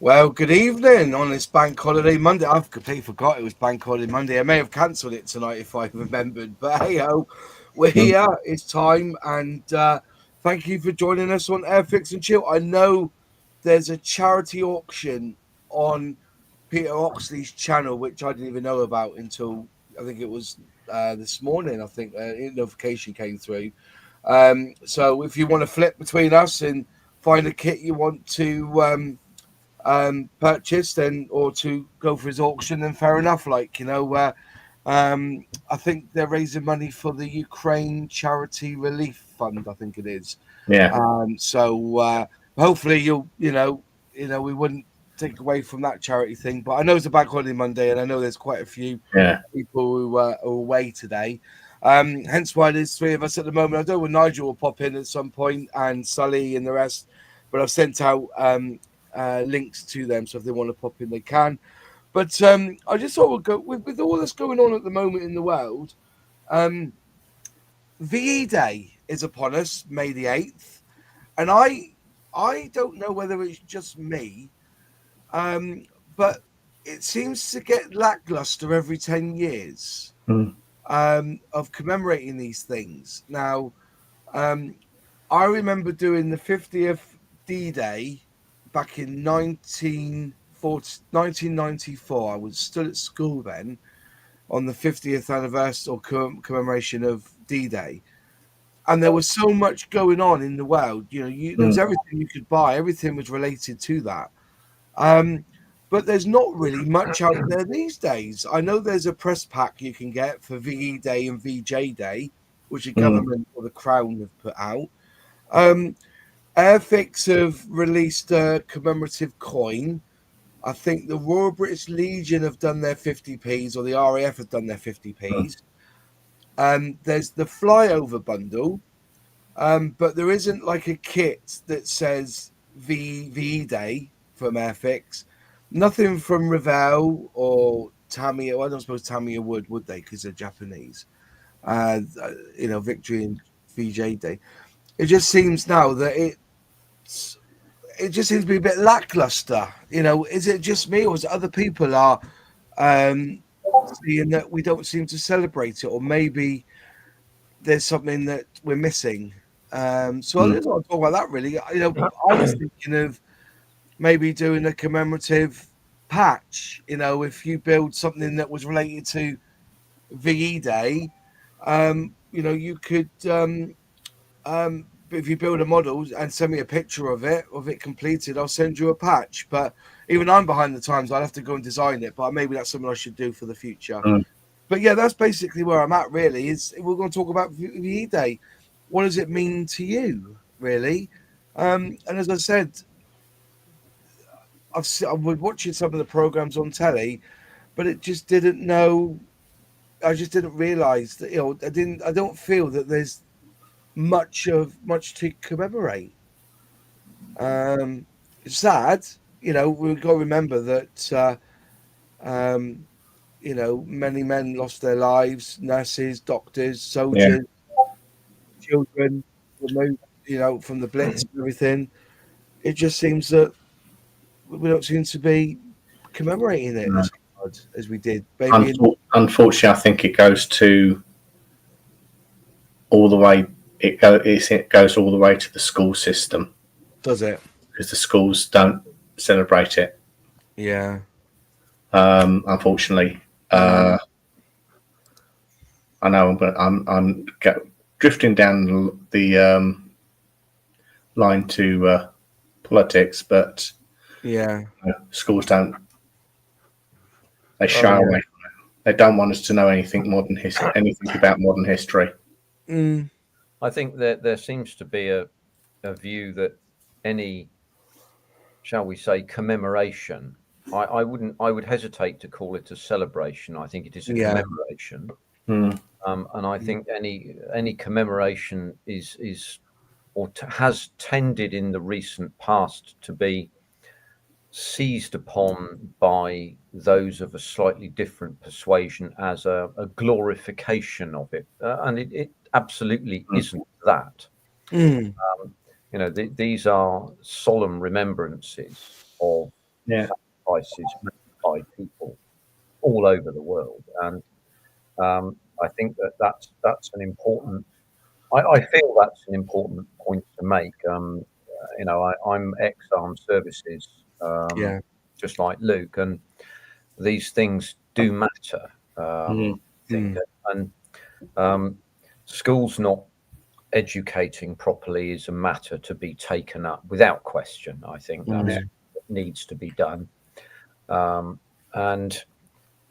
Well, good evening on this bank holiday Monday. I've completely forgot it was bank holiday Monday. I may have cancelled it tonight if I remembered, but hey ho, we're Mm. here. It's time, and thank you for joining us on Airfix and Chill. I know there's a charity auction on Peter Oxley's channel, which I didn't even know about until I think it was this morning. I think a notification came through. So if you want to flip between us and find a kit you want to purchase then or to go for his auction, then fair enough. I think they're raising money for the Ukraine Charity Relief Fund, I think it is. Yeah. So hopefully we wouldn't take away from that charity thing, but I know it's a bank holiday Monday and I know there's quite a few Yeah. people who are away today. Hence why there's three of us at the moment. I know Nigel will pop in at some point and Sully and the rest, but I've sent out links to them, so if they want to pop in, they can. But I just thought we'll go with all that's going on at the moment in the world. VE Day is upon us, May the 8th, and I don't know whether it's just me, but it seems to get lackluster every 10 years Mm. of commemorating these things. Now, I remember doing the 50th D-Day back in 1994. I was still at school then on the 50th anniversary or commemoration of D-Day. And there was so much going on in the world. There was everything you could buy. Everything was related to that. But there's not really much out there these days. I know there's a press pack you can get for VE Day and VJ Day, which the government or the Crown have put out. Airfix have released a commemorative coin. I think the Royal British Legion have done their 50p's, or the RAF have done their 50p's. There's the flyover bundle, but there isn't like a kit that says VE Day from Airfix. Nothing from Revell or Tamiya. Well, I don't suppose Tamiya would they? Because they're Japanese. Victory and VJ Day. It just seems now that it just seems to be a bit lackluster. Is it just me or is it other people are seeing that we don't seem to celebrate it, or maybe there's something that we're missing? So I just want to talk about that really. I was thinking of maybe doing a commemorative patch. If you build something that was related to VE Day, you could if you build a model and send me a picture of it completed, I'll send you a patch. But even I'm behind the times. I'll have to go and design it. But maybe that's something I should do for the future. But yeah, that's basically where I'm at. Really, is we're going to talk about VE Day. What does it mean to you, really? And as I said, I was watching some of the programs on telly, but it just didn't know. I just didn't realise that I don't feel that there's much to commemorate. It's sad, we've got to remember that many men lost their lives, nurses, doctors, Yeah. soldiers, children removed, from the Blitz and everything. It just seems that we don't seem to be commemorating it No. as hard as we did. Maybe Unfortunately, I think it goes to all the way. It goes all the way to the school system. does it? Because the schools don't celebrate it. Yeah. Unfortunately, I know I'm drifting down the line to politics, but Yeah. schools don't. They shy away from it. They don't want us to know anything about modern history. I think that there seems to be a view that any, shall we say, commemoration. I would hesitate to call it a celebration. I think it is a commemoration. And I think any commemoration has tended in the recent past to be seized upon by those of a slightly different persuasion as a glorification of it, and it absolutely isn't that. These are solemn remembrances of sacrifices made by people all over the world, and I think that's an important. I feel that's an important point to make. I'm ex-armed services, just like Luke, and these things do matter. I think, and schools not educating properly is a matter to be taken up without question. I think that's what needs to be done, and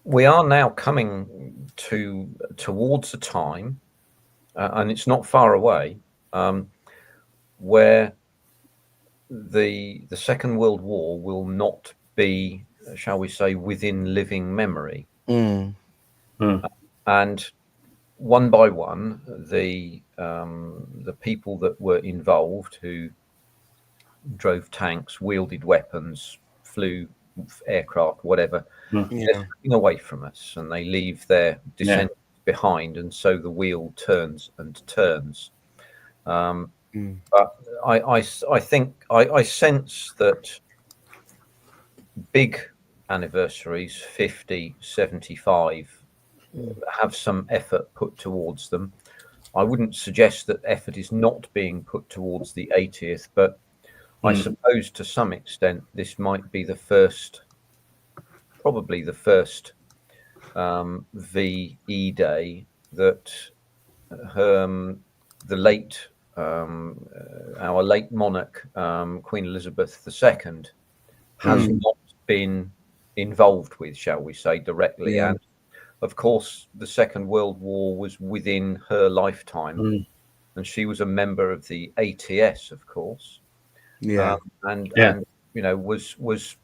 we are now coming towards a time, and it's not far away, where the Second World War will not be, shall we say, within living memory. And one by one, the people that were involved, who drove tanks, wielded weapons, flew aircraft, whatever, they're slipping away from us, and they leave their descendants behind, and so the wheel turns and turns. But I think I sense that big anniversaries, 50, 75, have some effort put towards them. I wouldn't suggest that effort is not being put towards the 80th, but I suppose to some extent this might be probably the first VE Day that our late monarch, Queen Elizabeth II, has not been involved with, shall we say, directly. And of course, the Second World War was within her lifetime, and she was a member of the ATS, of course. And was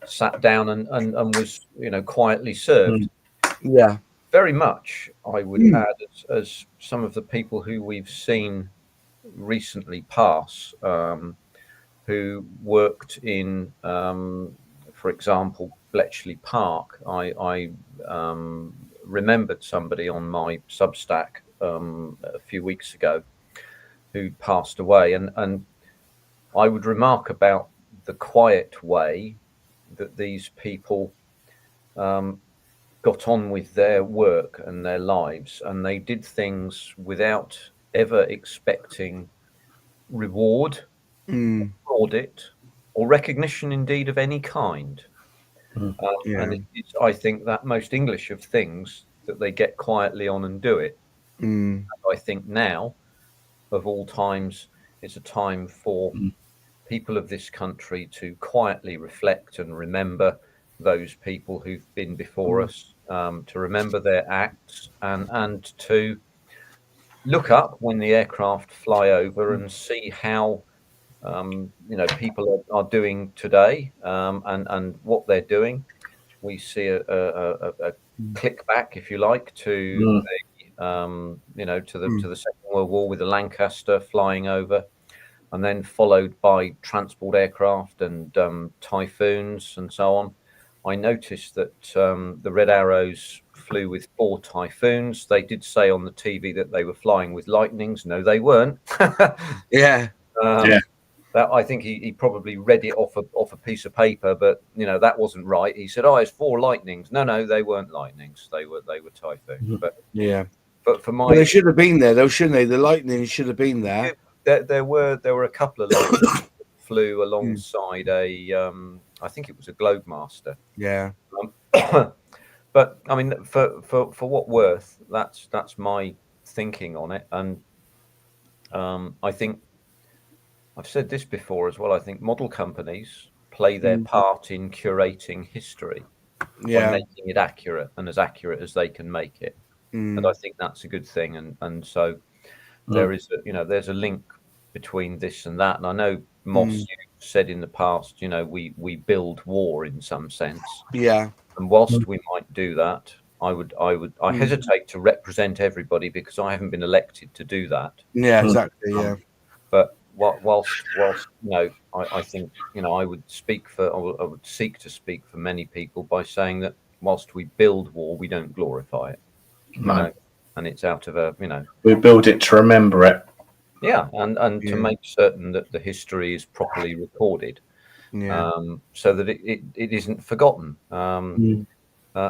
sat down and was quietly served. Very much, I would add, as some of the people who we've seen recently pass, who worked in, for example, Bletchley Park. I remembered somebody on my Substack a few weeks ago who passed away, and I would remark about the quiet way that these people got on with their work and their lives, and they did things without ever expecting reward, audit, or recognition, indeed, of any kind. And it's, I think, that most English of things, that they get quietly on and do it. I think now, of all times, it's a time for people of this country to quietly reflect and remember those people who've been before us, to remember their acts, and to look up when the aircraft fly over and see how people are doing today, and what they're doing. We see a click back, if you like, to the Second World War, with the Lancaster flying over, and then followed by transport aircraft and Typhoons and so on. I noticed that the Red Arrows flew with 4 Typhoons. They did say on the TV that they were flying with Lightnings. No, they weren't. That, I think he probably read it off a piece of paper, but that wasn't right. He said, "Oh, it's 4 Lightnings." No, they weren't Lightnings. They were Typhoons. But for my, they should have been there, though, shouldn't they? The Lightning should have been there. There were a couple of Lightnings that flew alongside I think it was a Globemaster. But I mean, for what worth, that's my thinking on it, and I think I've said this before as well. I think model companies play their part in curating history by making it accurate, and as accurate as they can make it. And I think that's a good thing. And so there is there's a link between this and that. And I know, Moss, you said in the past, we build war in some sense. And whilst we might do that, I hesitate to represent everybody, because I haven't been elected to do that. Exactly. But whilst I think I would seek to speak for many people by saying that whilst we build war, we don't glorify it. And it's out of we build it to remember it. And to make certain that the history is properly recorded. Yeah. so that it isn't forgotten. Mm.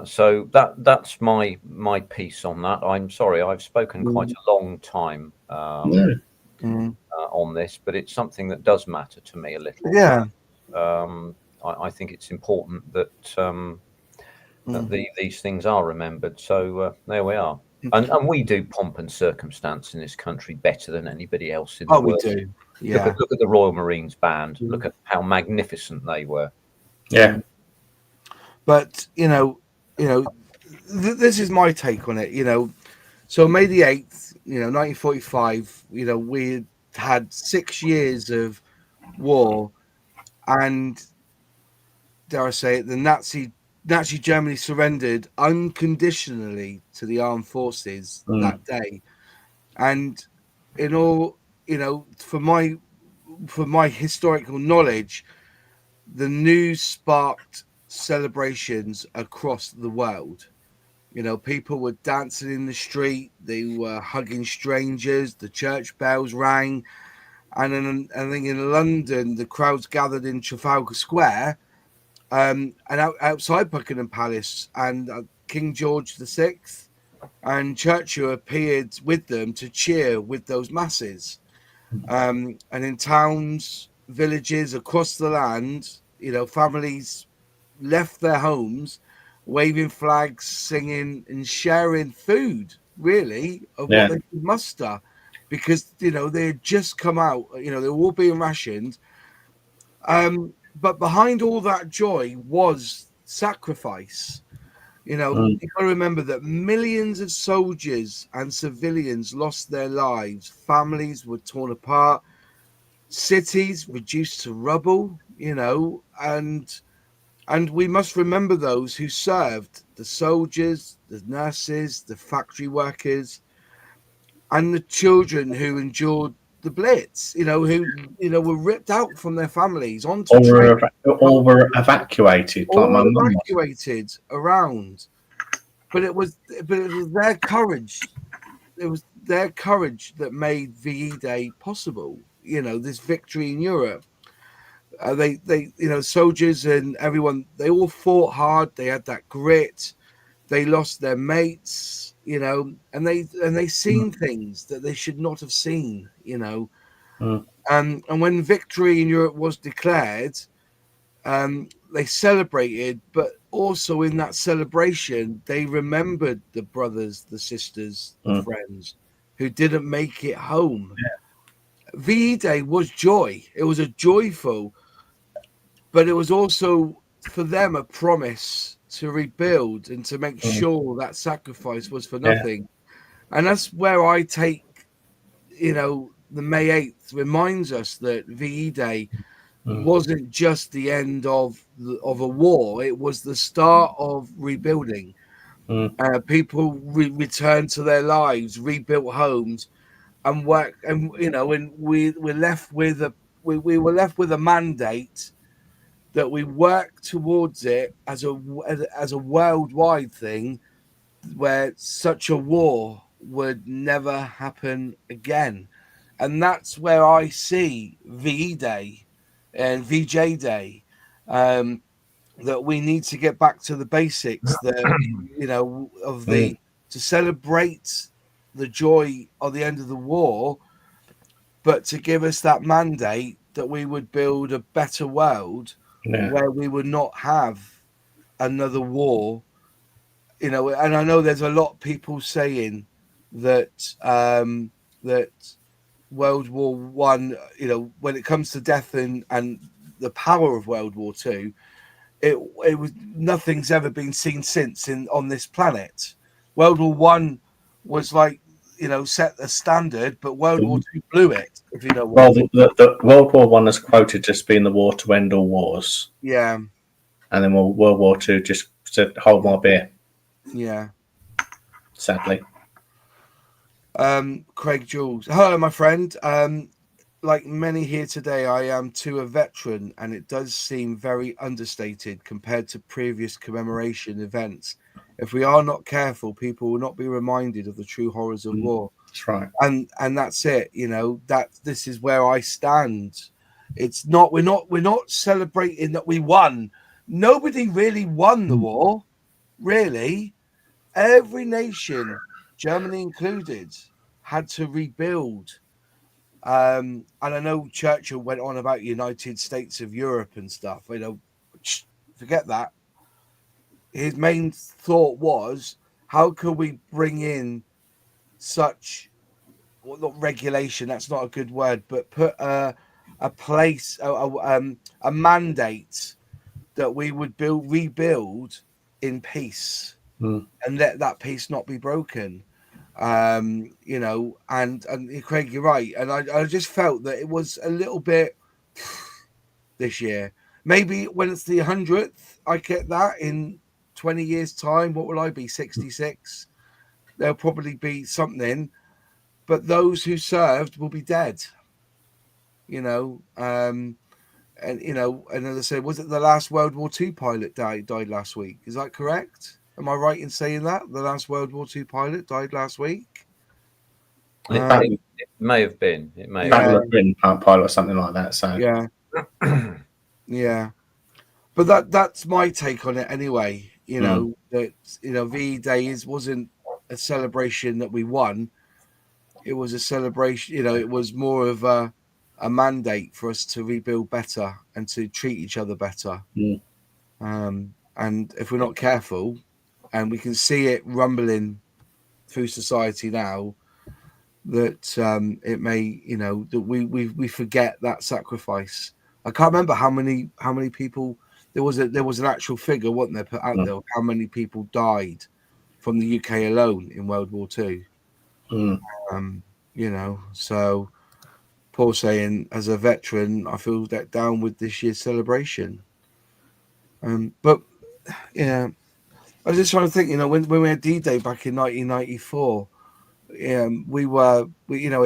So that's my piece on that. I'm sorry, I've spoken quite a long time No. on this, but it's something that does matter to me a little. Yeah. I think it's important that these things are remembered. So there we are. And we do pomp and circumstance in this country better than anybody else in the Oh, we world. do. Look Yeah. at the Royal Marines band. Look at how magnificent they were. Yeah. But this is my take on it. So May the 8th, 1945. We had 6 years of war, and dare I say it, the Nazi Germany surrendered unconditionally to the armed forces that day. And in all, for my historical knowledge, the news sparked celebrations across the world. People were dancing in the street, they were hugging strangers, the church bells rang, and I think in London the crowds gathered in Trafalgar Square, and outside Buckingham Palace, and King George VI and Churchill appeared with them to cheer with those masses. And in towns, villages across the land, families left their homes, waving flags, singing, and sharing food, really, of what they could muster, because they had just come out. They were all being rationed. But behind all that joy was sacrifice. You got to remember that millions of soldiers and civilians lost their lives. Families were torn apart, cities reduced to rubble, and we must remember those who served: the soldiers, the nurses, the factory workers, and the children who endured the Blitz, who were ripped out from their families onto trains, All were evacuated, like my all mum was. evacuated around. But it was their courage. It was their courage that made VE Day possible. This victory in Europe. They, soldiers and everyone, they all fought hard. They had that grit. They lost their mates, and they seen things that they should not have seen, And when victory in Europe was declared, they celebrated, but also in that celebration, they remembered the brothers, the sisters, the friends who didn't make it home. VE Day was joy. It was a joyful, but it was also for them a promise to rebuild and to make sure that sacrifice was for nothing. And that's where I take, the May 8th reminds us that VE Day wasn't just the end of a war. It was the start of rebuilding. People returned to their lives, rebuilt homes, and work. And and we're left with we were left with a mandate that we work towards it as a worldwide thing, where such a war would never happen again. And that's where I see VE Day and VJ Day, that we need to get back to the basics, that of to celebrate the joy of the end of the war, but to give us that mandate that we would build a better world where we would not have another war. And I know there's a lot of people saying that that World War One, when it comes to death and the power of World War Two, it was nothing's ever been seen since on this planet. World War One was like set a standard, but World War Two blew it. If you know what. Well, the World War One is quoted as being the war to end all wars. Yeah. And then World War Two just said, "Hold my beer." Yeah. Sadly. Craig Jules. Hello, my friend. Like many here today, I am too a veteran, and it does seem very understated compared to previous commemoration events. If we are not careful, people will not be reminded of the true horrors of war. That's right. And that's it. That this is where I stand. It's not. We're not celebrating that we won. Nobody really won the war. Really, every nation, Germany included, had to rebuild. And I know Churchill went on about United States of Europe and stuff. Forget that. His main thought was, how can we bring in such, well, not regulation, that's not a good word, but put a mandate that we would rebuild in peace and let that peace not be broken. And Craig, you're right. And I just felt that it was a little bit this year. Maybe when it's the 100th, I get that in 20 years' time. What will I be? 66. There'll probably be something, but those who served will be dead. And as I said, was it the last World War II pilot died last week? Is that correct? Am I right in saying that the last World War II pilot died last week? It may have been. It may have been pilot or something like that. So yeah, yeah. But that's my take on it anyway. That VE Day wasn't a celebration that we won. It was a celebration. It was more of a mandate for us to rebuild better and to treat each other better. And if we're not careful, and we can see it rumbling through society now, that it may, that we forget that sacrifice. I can't remember how many people there was an actual figure, wasn't there, put out there, of how many people died from the UK alone in World War II. So Paul saying, as a veteran, I feel let down with this year's celebration. But yeah, I was just trying to think, when we had D-Day back in 1994, we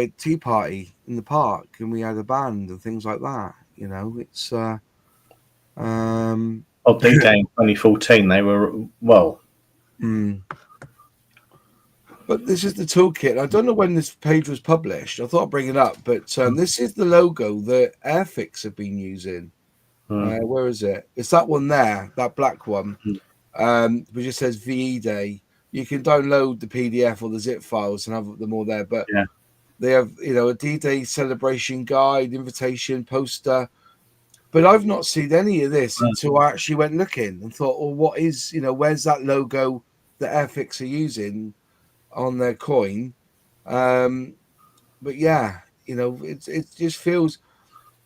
had tea party in the park and we had a band and things like that. It's D-Day in 2014, they were But this is the toolkit. I don't know when this page was published. I thought I'd bring it up, but this is the logo that Airfix have been using. Where is it? It's that one there, that black one, which just says VE Day. You can download the PDF or the zip files and have them all there. But they have, a D-Day celebration guide, invitation, poster. But I've not seen any of this until I actually went looking and thought, well, what is, where's that logo that Airfix are using on their coin? But yeah, it just feels,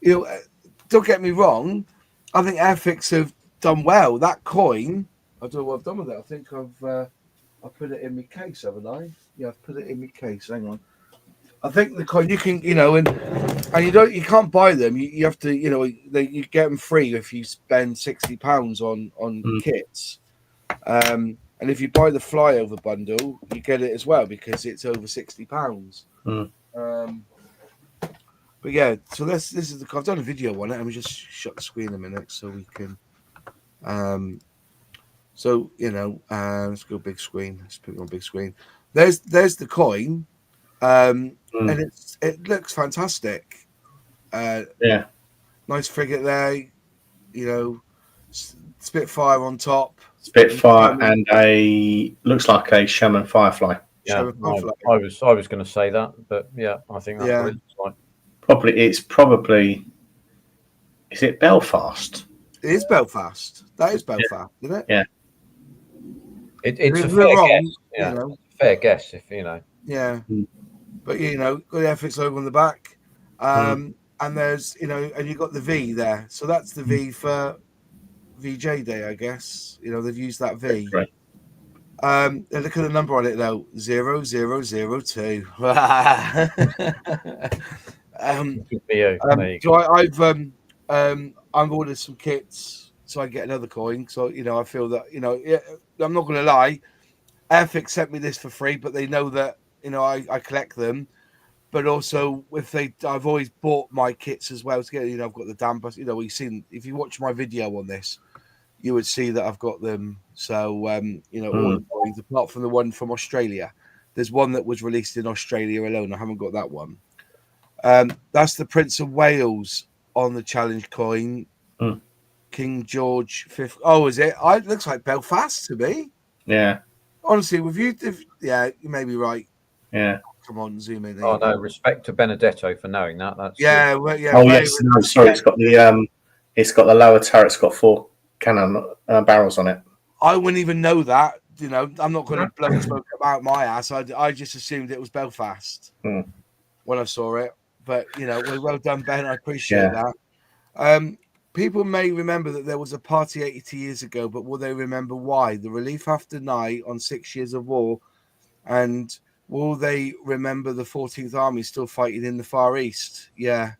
don't get me wrong, I think Airfix have done well. That coin, I don't know what I've done with it. I think I put it in my case, haven't I? Yeah, I've put it in my case. Hang on. I think the coin you can, and you can't buy them. You have to, you get them free if you spend £60 on kits. And if you buy the flyover bundle, you get it as well because it's over £60. But yeah, so this is I've done a video on it. Let me just shut the screen a minute so we can. Let's go big screen. Let's put it on big screen. There's the coin, and it looks fantastic. Nice frigate there. Spitfire on top. Spitfire and a looks like a Sherman Firefly. Yeah, I was going to say that, but yeah, I think that's what it's like. Probably. Is it Belfast? It is Belfast. That is Belfast, isn't it? Yeah. It's a fair guess. Yeah, fair guess if you know. Yeah, but got the Airfix logo on the back, and there's and you got the V there, so that's the V for VJ Day, I guess. They've used that V. Right. Look at the number on it though, 0002. So I've ordered some kits so I get another coin. So I feel that I'm not going to lie, Airfix sent me this for free, but they know that I collect them. But also, I've always bought my kits as well to get. I've got the damper. We've seen, if you watch my video on this, you would see that I've got them. So all the coins, apart from the one from Australia, there's one that was released in Australia alone. I haven't got that one. That's the Prince of Wales on the challenge coin. Mm. King George V. Oh, is it? It looks like Belfast to me. Yeah. Honestly, with you, yeah, you may be right. Yeah. Come on, zoom in. There Oh you go. no, respect to Benedetto for knowing that. That's Yeah, well, yeah. Oh very yes, no, sorry. It's got the lower turret. It's got 4 cannon barrels on it. I wouldn't even know that. You know, I'm not going to blow smoke about my ass. I just assumed it was Belfast when I saw it. But you know, well done, Ben. I appreciate that. People may remember that there was a party 80 years ago, but will they remember why? The relief after night on 6 years of war, and will they remember the 14th Army still fighting in the Far East? Yeah.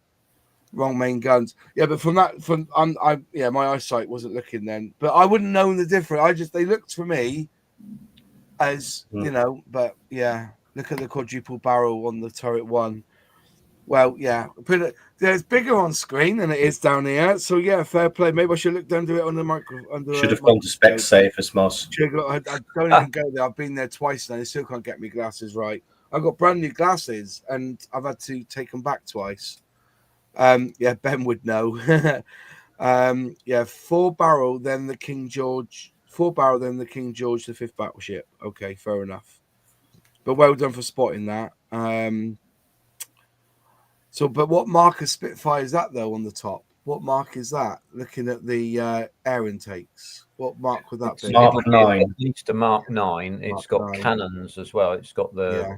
Wrong main guns. Yeah, but my eyesight wasn't looking then. But I wouldn't know the difference. They looked for me as but yeah, look at the quadruple barrel on the turret one. Well, yeah, there's bigger on screen than it is down here. So yeah, fair play. Maybe I should look down to it on the Should have gone to Specsavers, Moz. I don't even go there. I've been there twice now. They still can't get me glasses right. I've got brand new glasses and I've had to take them back twice. Yeah, Ben would know. 4 barrel, then the King George. 4 barrel, then the King George the 5th battleship. Okay, fair enough. But well done for spotting that. But what mark of Spitfire is that though on the top? What mark is that? Looking at the air intakes, what mark would that be? Mark 9. At least a Mark 9. It's got 9. Cannons as well. It's got the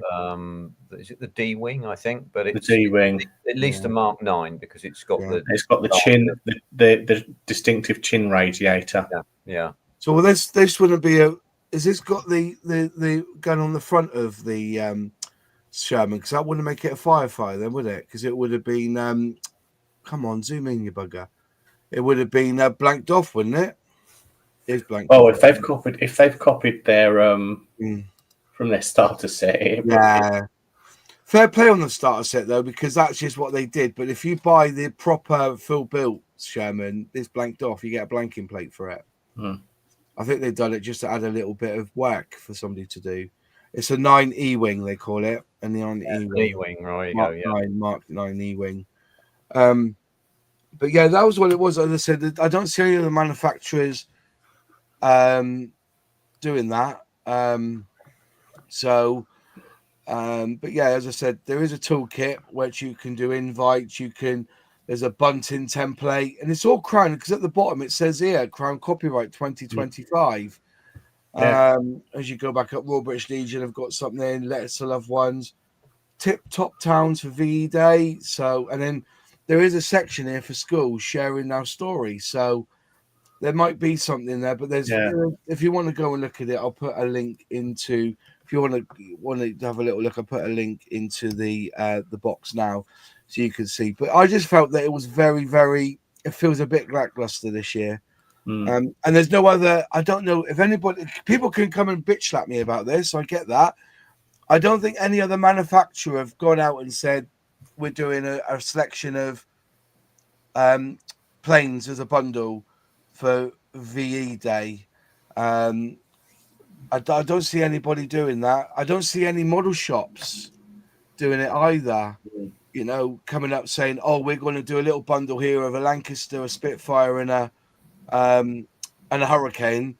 is it the D wing? I think, but it's the D wing. At least a Mark 9 because it's got the chin, the distinctive chin radiator. Yeah. So this wouldn't be a. Is this got the gun on the front of the Sherman? Because that wouldn't make it a Firefly then, would it? Because it would have been. Come on, zoom in, you bugger. It would have been blanked off, wouldn't it? It's blanked. Oh, if they've copied their from their starter set, fair play on the starter set though, because that's just what they did. But if you buy the proper full built Sherman, it's blanked off. You get a blanking plate for it. I think they've done it just to add a little bit of work for somebody to do. It's a 9 E-wing, they call it, and the 9 E-wing, right? Mark 9 E-wing. But yeah, that was what it was. As I said, I don't see any of the manufacturers doing that. But yeah, as I said, there is a toolkit which you can do invites. There's a bunting template, and it's all Crown because at the bottom it says here Crown copyright 2025. As you go back up, Royal British Legion have got something. Letters to Loved Ones, Tip Top Towns for VE Day. So, and then there is a section here for schools sharing our stories. So there might be something there, but there's if you want to go and look at it, I'll put a link into. If you want to have a little look, I'll put a link into the box now, so you can see. But I just felt that it was very, very. It feels a bit lackluster this year. And there's no other. I don't know if people can come and bitch slap me about this. I get that. I don't think any other manufacturer have gone out and said we're doing a selection of planes as a bundle for VE Day. I don't see anybody doing that. I don't see any model shops doing it either. You know, coming up saying, "Oh, we're going to do a little bundle here of a Lancaster, a Spitfire, and a Hurricane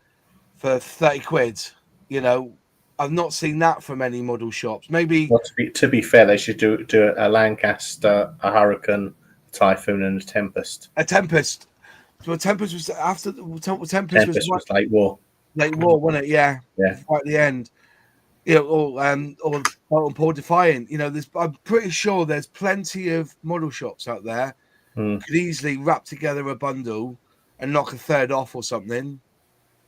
for 30 quid." You know, I've not seen that from any model shops. Maybe. Well, to be fair, they should do a Lancaster, a Hurricane, a Typhoon, and a Tempest. A Tempest. So a Tempest was after the Tempest was late war. Late war, wasn't it? Yeah. Right at the end. You know, or Paul Defiant. You know, I'm pretty sure there's plenty of model shops out there could easily wrap together a bundle and knock a third off or something.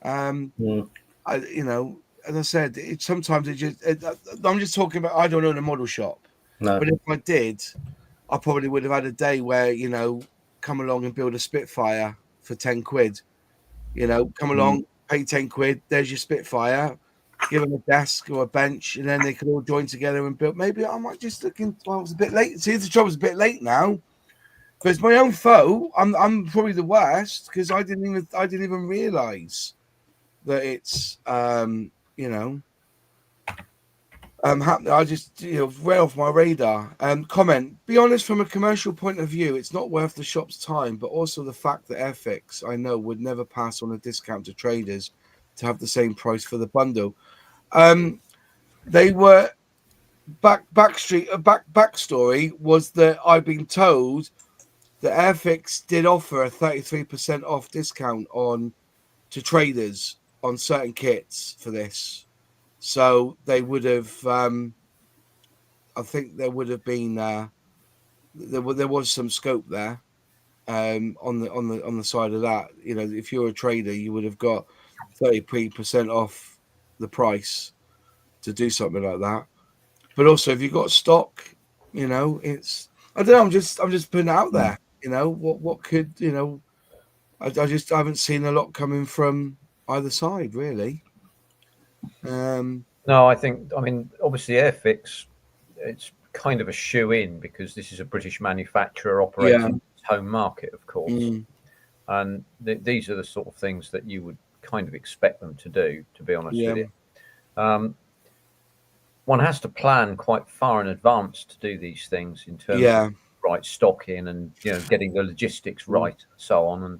You know, as I said, sometimes I'm just talking about. I don't own a model shop, but if I did, I probably would have had a day where, you know, come along and build a Spitfire for 10 quid. You know, come along, pay 10 quid. There's your Spitfire. Give them a desk or a bench, and then they could all join together and build. Maybe I might just look in. Well, it was a bit late. See, the job was a bit late now. But it's my own fault. I'm probably the worst because I didn't even realize that it's you know. I just way off my radar. Comment. Be honest, from a commercial point of view, it's not worth the shop's time, but also the fact that Airfix, I know, would never pass on a discount to traders to have the same price for the bundle. They were backstory was that I've been told that Airfix did offer a 33% off discount to traders on certain kits for this. So they would have, I think there would have been there was some scope there on the side of that. If you're a trader, you would have got 30% off the price to do something like that. But also, if you've got stock, it's I don't know. I'm just putting it out there. What could I haven't seen a lot coming from either side really. No, I mean, obviously Airfix, it's kind of a shoe-in because this is a British manufacturer operating its home market, of course. And these are the sort of things that you would kind of expect them to do, to be honest with you. One has to plan quite far in advance to do these things in terms of right stock in and getting the logistics right and so on. And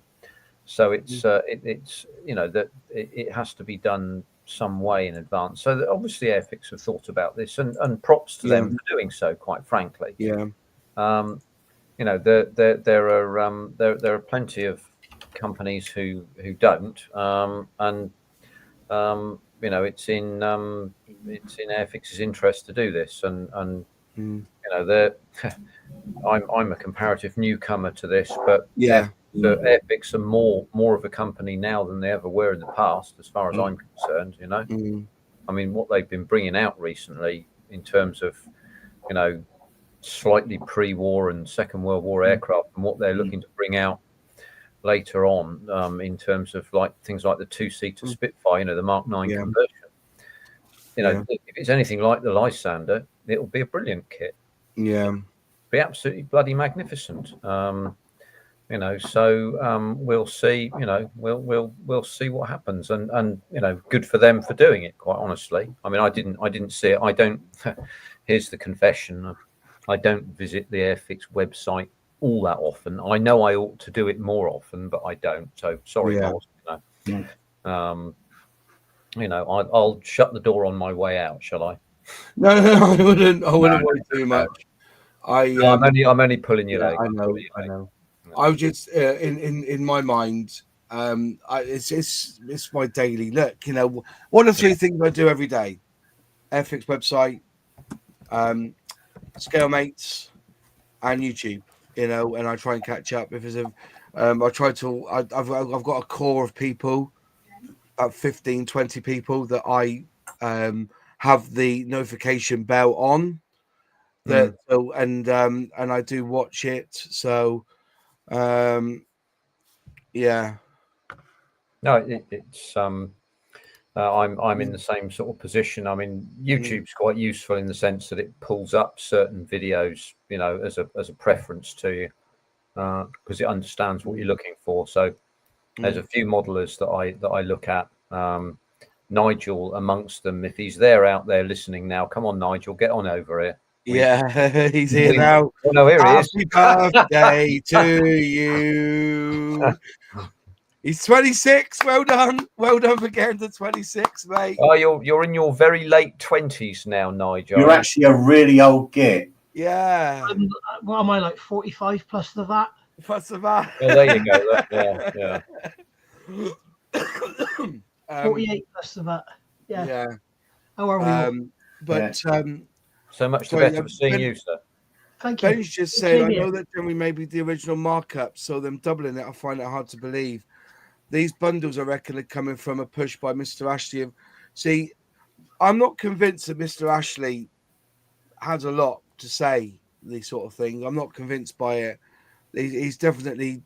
so it's that it has to be done some way in advance. So that obviously Airfix have thought about this, and props to them for doing so. Quite frankly, there are plenty of companies who don't, and it's in Airfix's interest to do this, and I'm a comparative newcomer to this, but Airfix are more of a company now than they ever were in the past, as far as I'm concerned. I mean, what they've been bringing out recently in terms of slightly pre-war and Second World War aircraft, and what they're looking to bring out later on in terms of things like the two-seater Spitfire, the Mark 9 conversion. If it's anything like the Lysander, it'll be a brilliant kit. Be absolutely bloody magnificent. So we'll see. We'll see what happens, and good for them for doing it. Quite honestly, I mean, I didn't see it. I don't. Here's the confession: I don't visit the Airfix website all that often. I know I ought to do it more often, but I don't. So sorry, boss. I'll shut the door on my way out. Shall I? No, I wouldn't. I wouldn't worry too much. I'm only pulling your leg. I know. I was just in my mind. It's my daily look. What are three things I do every day? Airfix website, Scale Mates, and YouTube. And I try and catch up. If there's I've got a core of people, about 15, 20 people that I have the notification bell on. And I do watch it. So no, it's I'm in the same sort of position. I mean, YouTube's quite useful in the sense that it pulls up certain videos, as a preference to you, because it understands what you're looking for. So there's a few modelers that I look at. Nigel amongst them. If he's out there listening now, come on, Nigel, get on over here. He's here now. Oh, no, here he is. Happy birthday to you. He's 26. Well done for getting to 26, mate. Oh, you're in your very late 20s now, Nigel. You're actually a really old git. Yeah. What am I, like 45 plus the VAT? Plus the VAT. Oh, there you go. Yeah. 48 plus the VAT. Yeah. How are we? So much the better for seeing you, sir. Thank you. Ben's just said, I know that generally maybe the original markup, so them doubling it, I find it hard to believe. These bundles, I reckon, are coming from a push by Mr. Ashley. See, I'm not convinced that Mr. Ashley has a lot to say, these sort of thing. I'm not convinced by it. He's definitely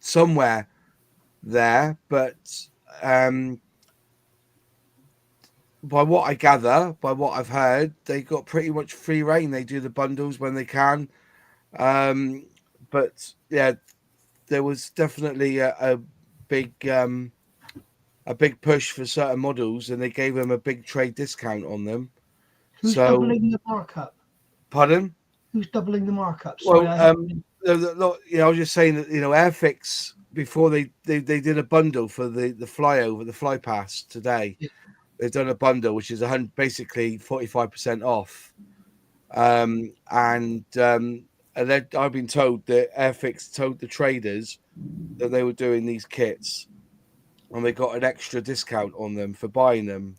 somewhere there, but by what I gather, by what I've heard, they got pretty much free reign. They do the bundles when they can. But yeah, there was definitely a big a big push for certain models, and they gave them a big trade discount on them. Who's doubling the markup? Pardon? Who's doubling the markup? Sorry, I was just saying that Airfix, before they did a bundle for the flyover, the fly pass today. Yeah. They've done a bundle which is basically 45% off. And I've been told that Airfix told the traders that they were doing these kits, and they got an extra discount on them for buying them.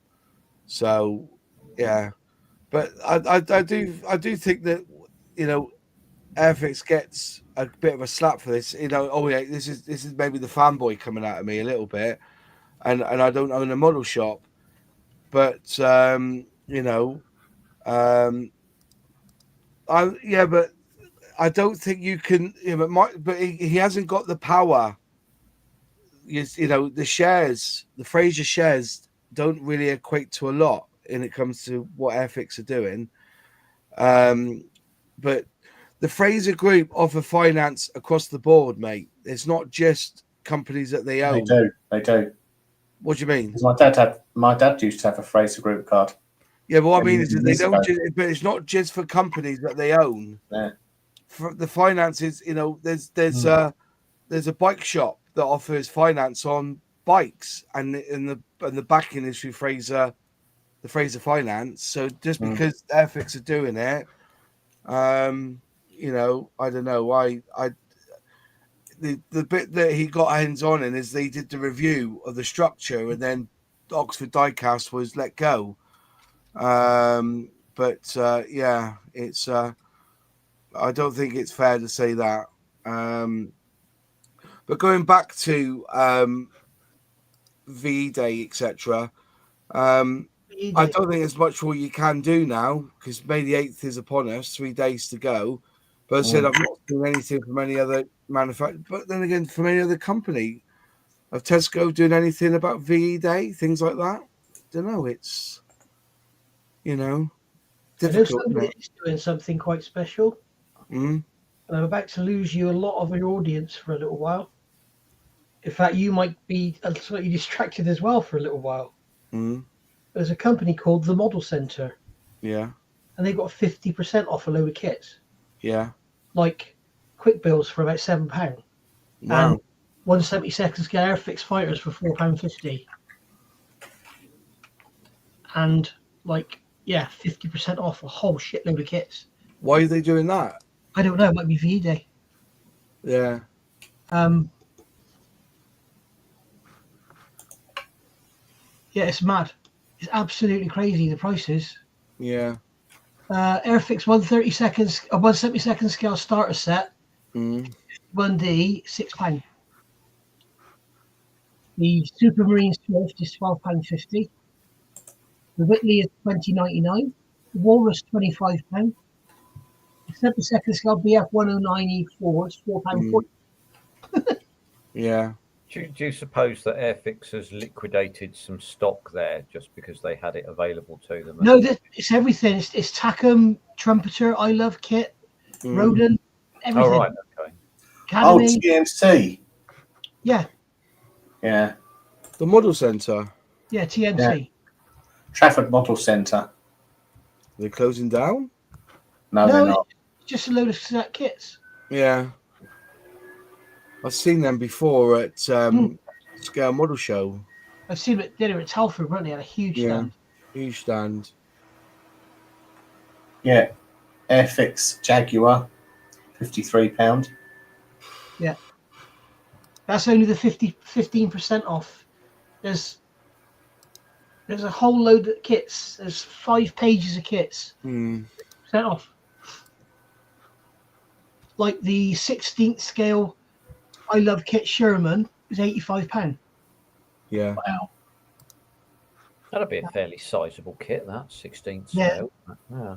So yeah, but I do think that Airfix gets a bit of a slap for this. This is maybe the fanboy coming out of me a little bit, and I don't own a model shop, but but I don't think you can. But he hasn't got the power. The shares, the Fraser shares, don't really equate to a lot when it comes to what Airfix are doing. But the Fraser Group offer finance across the board, mate. It's not just companies that they own. They do. What do you mean? My dad used to have a Fraser Group card. Yeah, but what I mean is that they don't. But it's not just for companies that they own. Yeah. For the finances, there's a bike shop that offers finance on bikes, and the backing is through the Fraser Finance. So just because Airfix are doing it, I don't know. The bit that he got hands on in is they did the review of the structure, and then Oxford Diecast was let go. It's I don't think it's fair to say that. But going back to VE Day, etc. I don't think there's much more you can do now, because May the 8th is upon us, 3 days to go. But I said I've not seen anything from any other manufacturer. But then again, from any other company, of Tesco doing anything about VE Day, things like that. Don't know. It's difficult. Somebody's doing something quite special. And I'm about to lose you a lot of your audience for a little while. In fact, you might be slightly distracted as well for a little while. There's a company called the Model Centre. Yeah. And they got 50% off a load of kits. Yeah. Like quick bills for about £7. Wow. And 1/72 scale Airfix fighters for £4.50. And 50% off a whole shitload of kits. Why are they doing that? I don't know. It might be VE Day. Yeah. Yeah, it's mad. It's absolutely crazy, the prices. Yeah. Airfix 1/72 scale starter set. 1D, £6. The Supermarine Swift is £12.50. The Whitley is $20.99. The Walrus £25. The 72nd scale BF 109E4 is £4.40. Yeah. Do you suppose that Airfix has liquidated some stock there just because they had it available to them? No, it's everything. It's Tackham, Trumpeter, I Love Kit, Rodin, everything. Oh, right, okay. Academy. TMC. Yeah. Yeah. The Model Centre. Yeah, TMC. Yeah. Trafford Model Centre. They're closing down? No, they're not. It's just a load of set kits. Yeah. I've seen them before at Scale Model Show. I've seen them at dinner at Telford, weren't they? Had a huge stand. Huge stand. Yeah. Airfix Jaguar, £53. Yeah. That's only the 15% off. There's a whole load of kits. There's 5 pages of kits. Percent off. Like the 16th scale I Love Kit Sherman is £85. Yeah. Wow. That'd be a fairly sizable kit, that 16th scale. Yeah.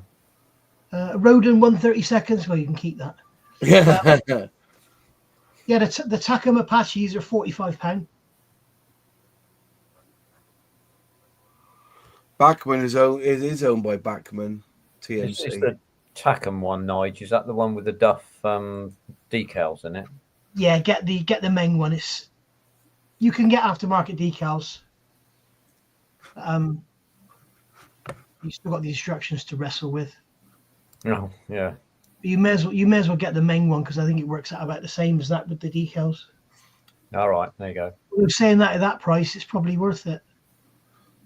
Rodin 1/32. Well, you can keep that. Yeah. Yeah, the Tackham Apaches are £45. Bachmann is owned by Bachmann TMC. Is the Tackham one, Nige? Is that the one with the Duff decals in it? Yeah, get the Meng one. You can get aftermarket decals. You still got the instructions to wrestle with. Oh, yeah. But you may as well get the main one because I think it works out about the same as that with the decals. All right, there you go. We're saying that at that price, it's probably worth it.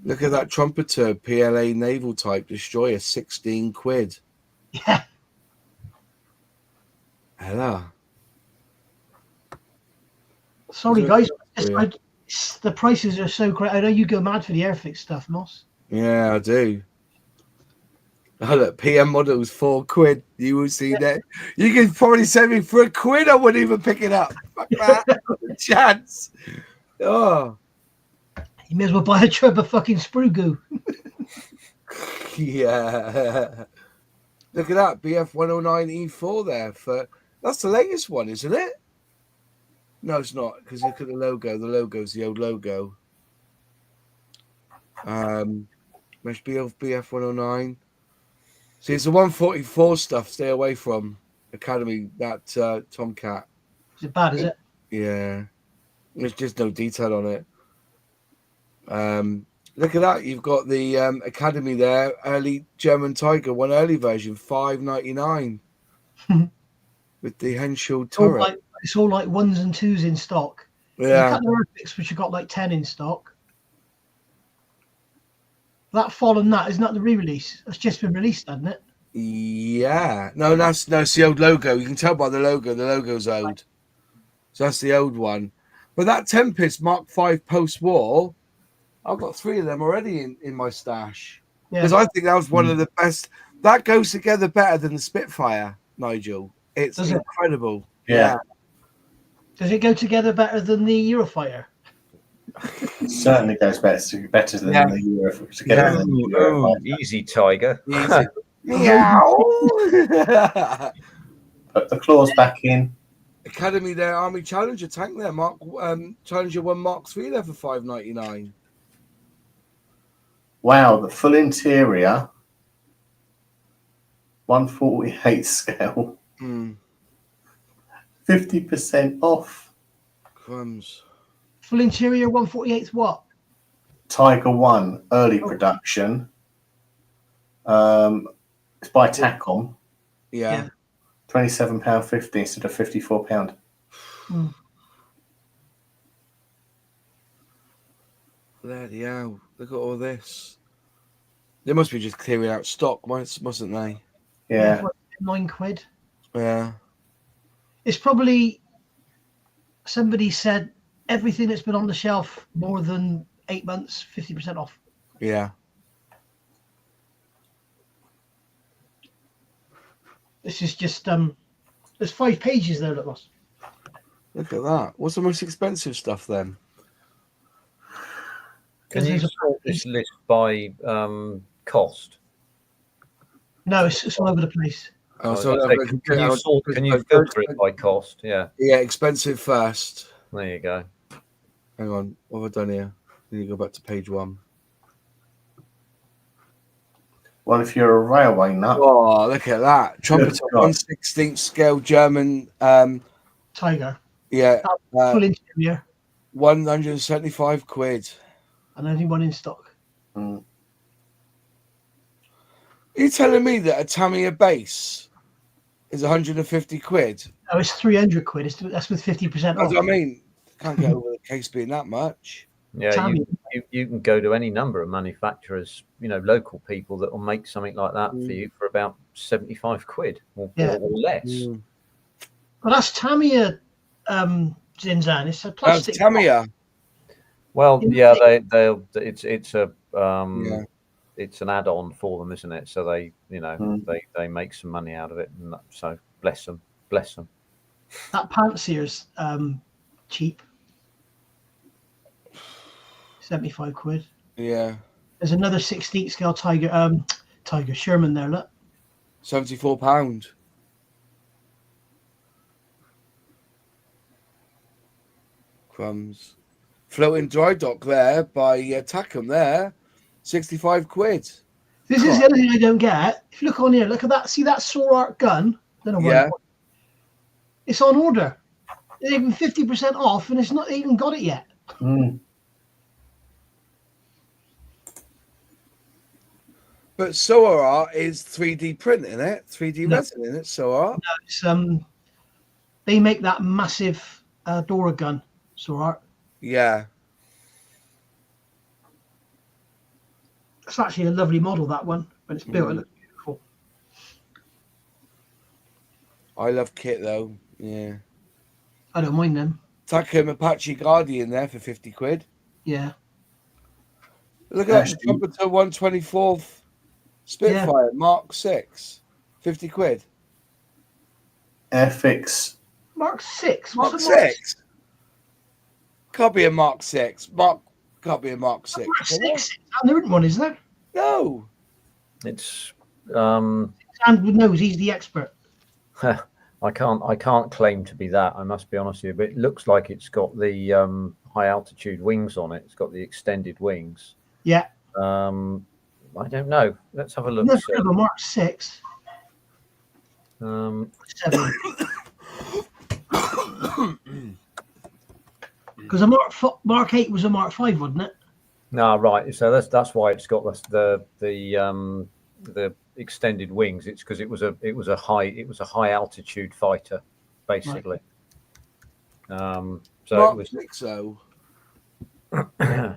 Look at that trumpeter PLA naval type destroyer, 16 quid. Yeah. Hello. Sorry, guys. The prices are so great. I know you go mad for the Airfix stuff, Moss. Yeah, I do. Oh, look, PM models, 4 quid. You will see that. You can probably send me for £1. I wouldn't even pick it up. Fuck that. Not a chance. Oh. You may as well buy a tub of fucking Sprue goo. Yeah. Look at that. BF 109 E4 there. That's the latest one, isn't it? No, it's not, because look at the logo. The logo's the old logo. Mesh BF 109. See, it's the 144 stuff. Stay away from Academy. That Tomcat. Is it bad? Is it? Yeah. There's just no detail on it. Look at that. You've got the Academy there. Early German Tiger, one early version, $5.99 with the Henschel turret. It's all like 1s and 2s in stock. Yeah. A couple of Airfix, which have got like 10 in stock. That Fall and that, isn't that the re-release? That's just been released, hasn't it? Yeah. No, that's the old logo. You can tell by the logo. The logo's old. Right. So that's the old one. But that Tempest Mark V post-war, I've got 3 of them already in my stash. Because I think that was one of the best. That goes together better than the Spitfire, Nigel. It's incredible. Yeah. Does it go together better than the Eurofighter? It certainly goes better than the Eurofighter. Easy, Tiger. Easy. Meow. Put the claws back in. Academy there, Army Challenger tank there, Challenger 1 Mark 3 there for $5.99. Wow, the full interior, 148 scale, 50% off. Crumbs. Full interior 148 what? Tiger 1 early production. It's by Tacom. Yeah. £27.50 instead of £54. Bloody hell. Look at all this. They must be just clearing out stock, mustn't they? Yeah. £9. Yeah. It's probably, somebody said, everything that's been on the shelf more than 8 months, 50% off. Yeah. This is just, there's 5 pages there, look, Ross. Look at that. What's the most expensive stuff then? Can you sort this list by cost? No, it's all over the place. Oh, so can you filter it by cost? Yeah. Yeah, expensive first. There you go. Hang on. What have I done here? Then you go back to page 1. Well, if you're a railway nut. Oh, look at that. Trumpeter 1/16 scale German. Tiger. Yeah. Full interior. 175 quid. And only one in stock. Are you telling me that a Tamiya base is 150 quid? No, it's 300 quid. That's with 50% off. That's what I mean. Can't get over the case being that much. Yeah, you can go to any number of manufacturers, local people that will make something like that for you for about 75 quid or less. Well, that's Tamiya, Zinzan. It's a plastic. That's Tamiya. Well, yeah, it's an add-on for them, isn't it? So they make some money out of it, and so bless them. That Pantser's cheap. 75 quid. Yeah. There's another 16th scale Tiger Sherman there, look. £74. Crumbs. Floating dry dock there by Tacom there. 65 quid. This is the other thing I don't get. If you look on here, look at that. See that Sword Art gun? Don't know why. It's on order. They're even 50% off, and it's not even got it yet. But Solar Art is 3D print in it, 3D No. resin in it. Solar Art. It's they make that massive Dora gun. So art. Yeah. It's actually a lovely model, that one. When it's built, it looks beautiful. I love kit though. Yeah. I don't mind them. Takum Apache Guardian there for 50 quid. Yeah. Look at that Jupiter 124th Spitfire Mark 6. 50 quid. Airfix. Mark 6. Mark 6. Can't be a Mark 6. Can't be a Mark 6. Mark 6. There isn't one, is there? No. It's And knows he's the expert. I can't claim to be that. I must be honest with you, but it looks like it's got the high altitude wings on it. It's got the extended wings. Yeah. I don't know. Let's have a look. Never heard of a Mark 6. 7. Because a Mark 8 was a Mark 5, wasn't it? No, right. So that's why it's got the extended wings. It's because it was a high altitude fighter, basically. Right. So Mark it was 6, so.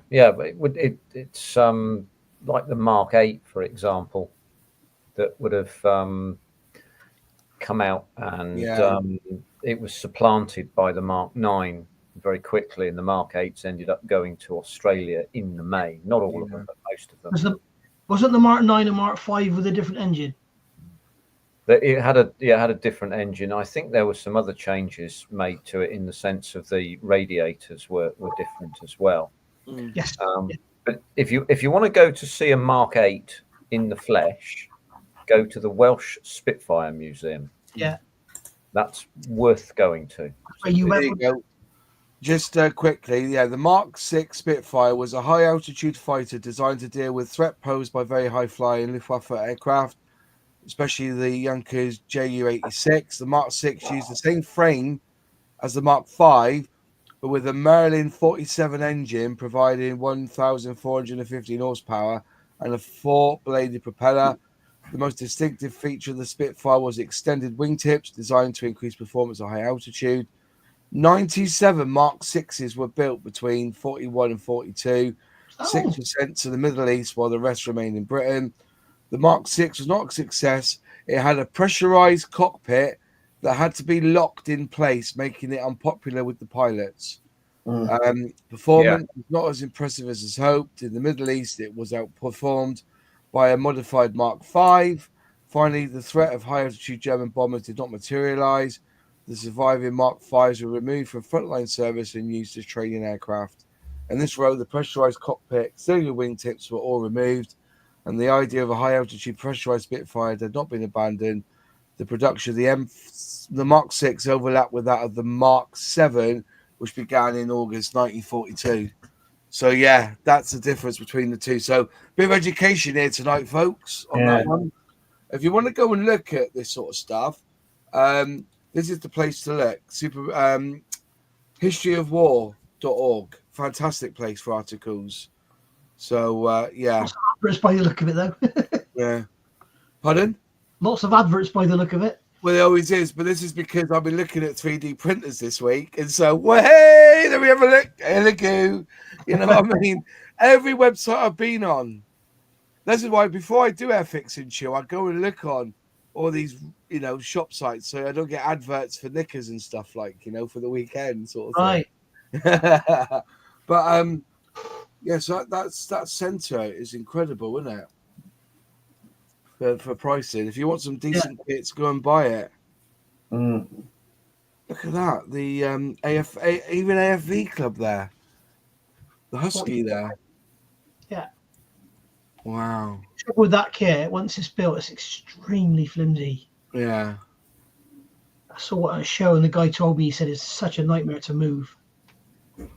yeah, but it's like the Mark 8, for example, that would have come out, and it was supplanted by the Mark 9 very quickly, and the Mark 8s ended up going to Australia in the main. Not all of them, but most of them. Wasn't the Mark 9 and Mark 5 with a different engine? It had a different engine. I think there were some other changes made to it in the sense of the radiators were different as well. Yes. But if you want to go to see a Mark 8 in the flesh, go to the Welsh Spitfire Museum. Yeah. That's worth going to. Where you There you go. Just quickly, the Mark 6 Spitfire was a high-altitude fighter designed to deal with threat posed by very high-flying Luftwaffe aircraft, especially the Junkers Ju-86. The Mark 6 used the same frame as the Mark 5, but with a Merlin 47 engine providing 1,415 horsepower and a 4-bladed propeller. The most distinctive feature of the Spitfire was extended wingtips designed to increase performance at high altitude. 97 Mark 6s were built between 41 and 42. 6 were sent to the Middle East while the rest remained in Britain. The Mark 6 was not a success. It had a pressurized cockpit that had to be locked in place, making it unpopular with the pilots. Performance was not as impressive as was hoped. In the Middle East, it was outperformed by a modified Mark 5. Finally, the threat of high-altitude German bombers did not materialize. The surviving Mark 5s were removed from frontline service and used as training aircraft. In this row, the pressurized cockpit, auxiliary wingtips were all removed, and the idea of a high-altitude pressurized Spitfire had not been abandoned. The production of the Mark 6 overlapped with that of the Mark 7, which began in August 1942. So, that's the difference between the two. So, bit of education here tonight, folks, on that one. If you want to go and look at this sort of stuff, this is the place to look. Historyofwar.org. Fantastic place for articles. So, Lots of adverts by the look of it, though. Yeah. Pardon? Lots of adverts by the look of it. Well, it always is, but this is because I've been looking at 3D printers this week. And so, hey, let me have a look. Hello. You know what I mean? Every website I've been on. This is why before I do Airfix and Chill, I go and look on all these, shop sites so I don't get adverts for knickers and stuff for the weekend sort of thing. Right. But, so that center is incredible, isn't it? For pricing. If you want some decent kits, go and buy it. Look at that. The even AFV club there. The Husky there. Yeah. Wow. The trouble with that kit, once it's built, it's extremely flimsy. Yeah. I saw what a show, and the guy told me, he said it's such a nightmare to move. Look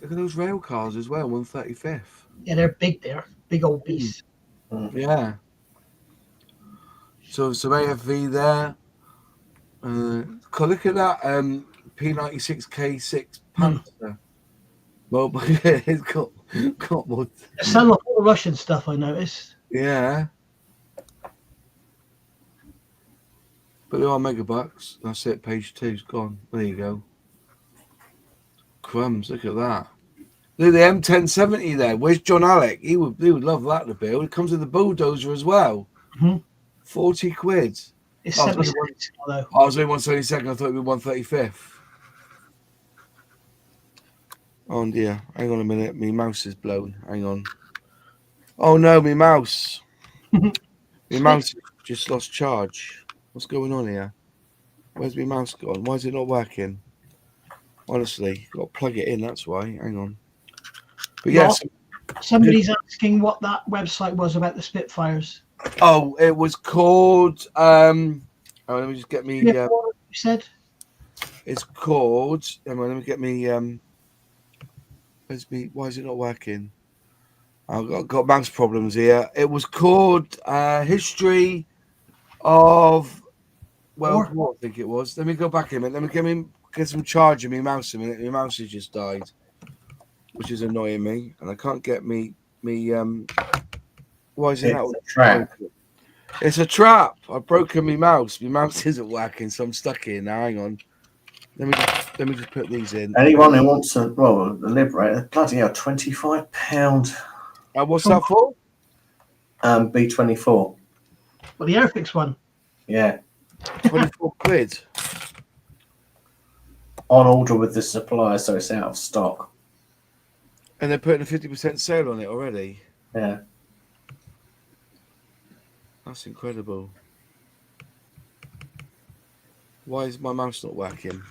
at those rail cars as well, 135th. Yeah, they're big there. Big old beasts. Yeah. So some AFV there. Look at that P96K6 Panther. Well, it's got Got more. Some of all the Russian stuff I noticed. Yeah. But there are megabucks. That's it. Page 2's gone. There you go. Crumbs. Look at that. Look at the M1070 there. Where's John Alec? He would love that to build. It comes with the bulldozer as well. 40 quid. It's I 76 though. I was only 172nd. I thought it'd be 135th. Oh dear. Hang on a minute. My mouse is blown. Hang on. Oh no, my mouse. My mouse just lost charge. What's going on here? Where's my mouse gone? Why is it not working? Honestly, got to plug it in. That's why. Hang on. But yes. Somebody's asking what that website was about the Spitfires. Oh, it was called. Let me just get me. You said it's called. Hang on, let me get me. Where's me? Why is it not working? I've got mouse problems here. It was called History of World War. I think it was. Let me go back in a minute. Let me get some charge in my mouse a minute. My mouse has just died, which is annoying me, and I can't get me. Why is it not? It's a trap. It's a trap. I've broken my mouse. My mouse isn't working, so I'm stuck here now. Hang on. Let me just put these in. Anyone who wants the Liberator, bloody hell, £25. What's that for? B24. Well, the Airfix one. Yeah. 24 quid. On order with the supplier, so it's out of stock. And they're putting a 50% sale on it already. Yeah. That's incredible. Why is my mouse not working?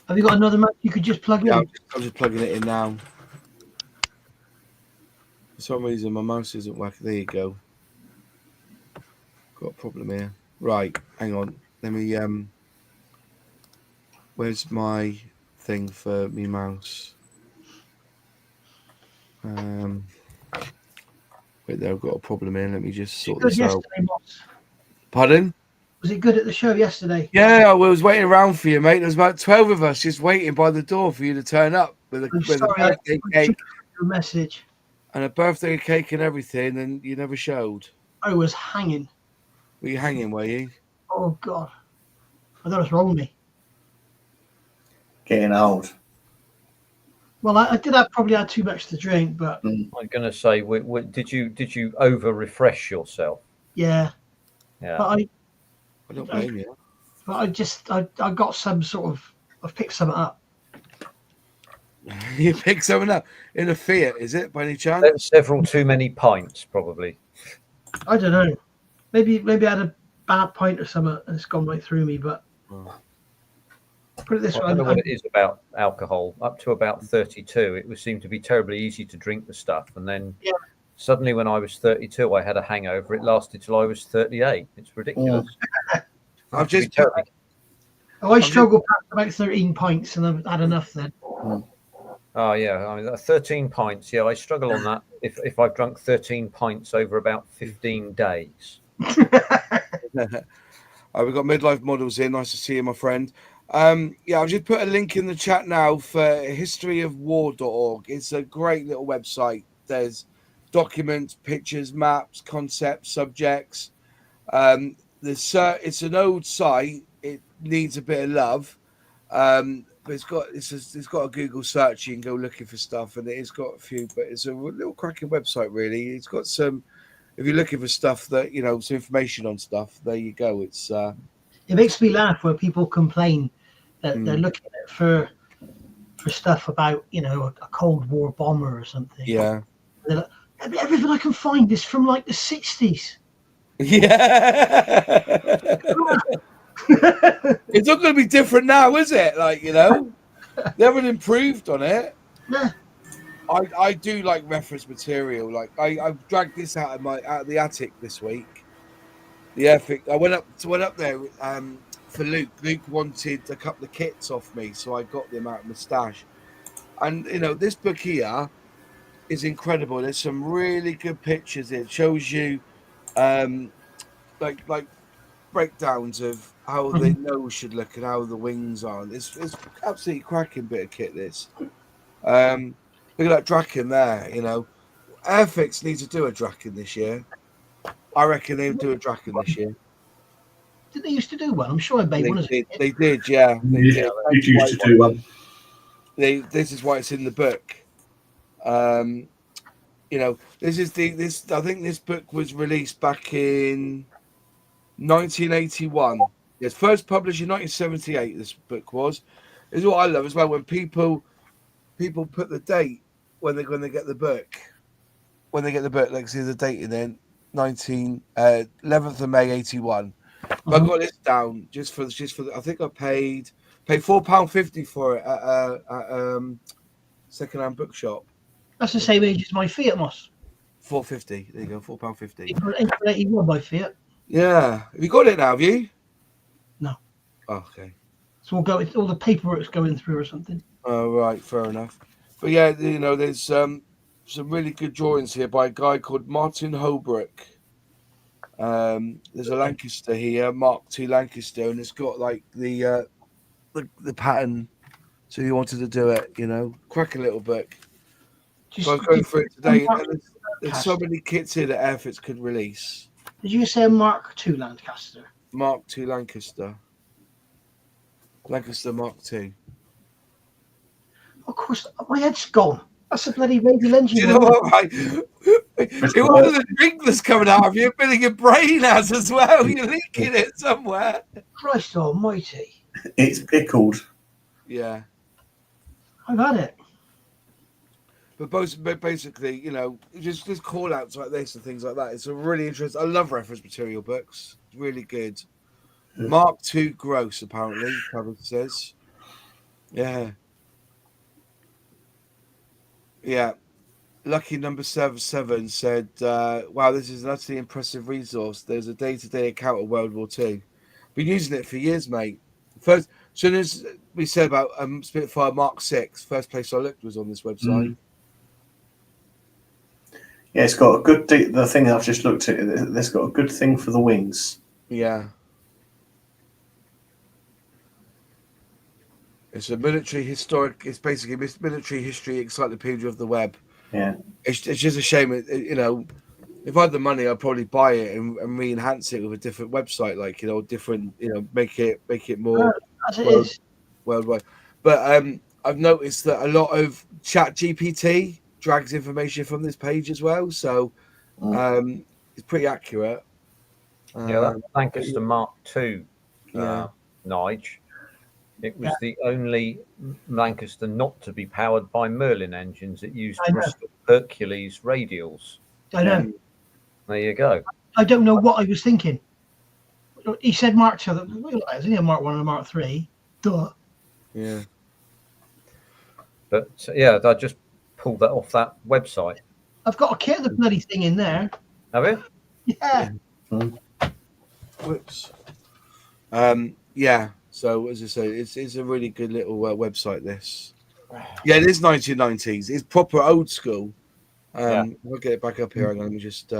Have you got another mouse you could just plug in? I'm just plugging it in now. For some reason, my mouse isn't working. There you go. Got a problem here. Right, hang on. Let me. Where's my thing for me mouse? Wait there, I've got a problem here. Let me just sort this out. Pardon? Was it good at the show yesterday? Yeah, I was waiting around for you, mate. There was about 12 of us just waiting by the door for you to turn up with a birthday cake. A message. And a birthday cake and everything, and you never showed. I was hanging. Were you hanging, were you? Oh, God. I thought it was wrong with me. Getting old. Well, I did have probably had too much to drink, but I'm going to say, did you over refresh yourself? Yeah. Yeah. But I don't blame you. But I got some sort of. I've picked something up. You picked something up in a Fiat, is it, by any chance? There's several too many pints, probably. I don't know. Maybe I had a bad pint or something and it's gone right through me. But put it this way, I don't know what it is about alcohol. Up to about 32, it would seem to be terribly easy to drink the stuff, and then suddenly, when I was 32, I had a hangover. It lasted till I was 38. It's ridiculous. I've just. I struggled past about 13 pints, and I've had enough then. Oh yeah, I mean 13 pints. Yeah, I struggle on that. If I've drunk 13 pints over about 15 days. We've got midlife models here. Nice to see you, my friend. I've just put a link in the chat now for historyofwar.org. It's a great little website. There's documents, pictures, maps, concepts, subjects. It's an old site. It needs a bit of love. But it's got a Google search. You can go looking for stuff, and it's got a few. But it's a little cracking website, really. It's got some. If you're looking for stuff that some information on stuff, there you go. It's. It makes me laugh when people complain that they're looking for stuff about a Cold War bomber or something. Yeah. They're like, everything I can find is from like the 60s. Yeah. It's not going to be different now, is it? Like, they haven't improved on it. Yeah. I do like reference material. Like I've dragged this out of the attic this week. The Airfix. I went up there for Luke. Luke wanted a couple of kits off me, so I got them out of my stash. And this book here is incredible. There's some really good pictures. It shows you like breakdowns of how the nose should look and how the wings are. It's absolutely cracking bit of kit, this. Look at that Draken there. You know, Airfix needs to do a Draken this year. I reckon they'll do a Draken this year. Did they used to do one? I'm sure I made one. They did, yeah. They did. You used to do one. This is why it's in the book. You know, this. I think this book was released back in 1981. It's first published in 1978. This book was. This is what I love as well. When people put the date when they get the book. When they get the book, like see the date in there, 11th of May 81. But I got this down just for I think I paid £4.50 for it at second-hand bookshop. That's the same age as my Fiat Moss. £4.50. There you go, £4.50. April 81 by Fiat. Yeah. Have you got it now, have you? No. Oh, okay. So all the paperwork's going through or something. Oh, right, fair enough. But yeah, you know, there's some really good drawings here by a guy called Martin Holbrook. There's a Lancaster here, Mark II Lancaster, and it's got like the pattern. So you wanted to do it, you know, cracking little book. So I was going through it today. And there's so many kits here that Airfix could release. Did you say Mark II Lancaster? Mark II Lancaster. Lancaster Mark II. Of course, my head's gone. That's a bloody radial engine. You know what, right? It was the drink that's coming out of you, filling your brain has as well. You're leaking it somewhere. Christ almighty. It's pickled. Yeah. I've had it. But basically, you know, just call outs like this and things like that. It's a really interesting. I love reference material books. It's really good. Yeah. Mark II gross, apparently, cover says. Yeah. Yeah. Lucky number 77 said, wow, this is an utterly impressive resource. There's a day-to-day account of World War II. Been using it for years, mate. First, as soon as we said about Spitfire Mark VI, first place I looked was on this website. Yeah, it's got a good. The thing I've just looked at, it's got a good thing for the wings. Yeah. It's a military historic. It's basically military history encyclopedia of the web. Yeah. It's just a shame. You know, if I had the money, I'd probably buy it and re-enhance it with a different website, like, you know, different. You know, make it more as it is worldwide. But I've noticed that a lot of Chat GPT drags information from this page as well, so it's pretty accurate. Yeah, that Lancaster Mark II, Nige. It was the only Lancaster not to be powered by Merlin engines. It used Bristol Hercules radials. I know. There you go. I don't know what I was thinking. He said Mark II. Isn't he a Mark I and a Mark III? Duh. Yeah. But yeah, I just pulled that off that website. I've got a kit of the bloody thing in there. Have you? Yeah. Whoops. Yeah. So as I say, it's a really good little website. This. Yeah, it is 1990s. It's proper old school. I'll get it back up here. Let me just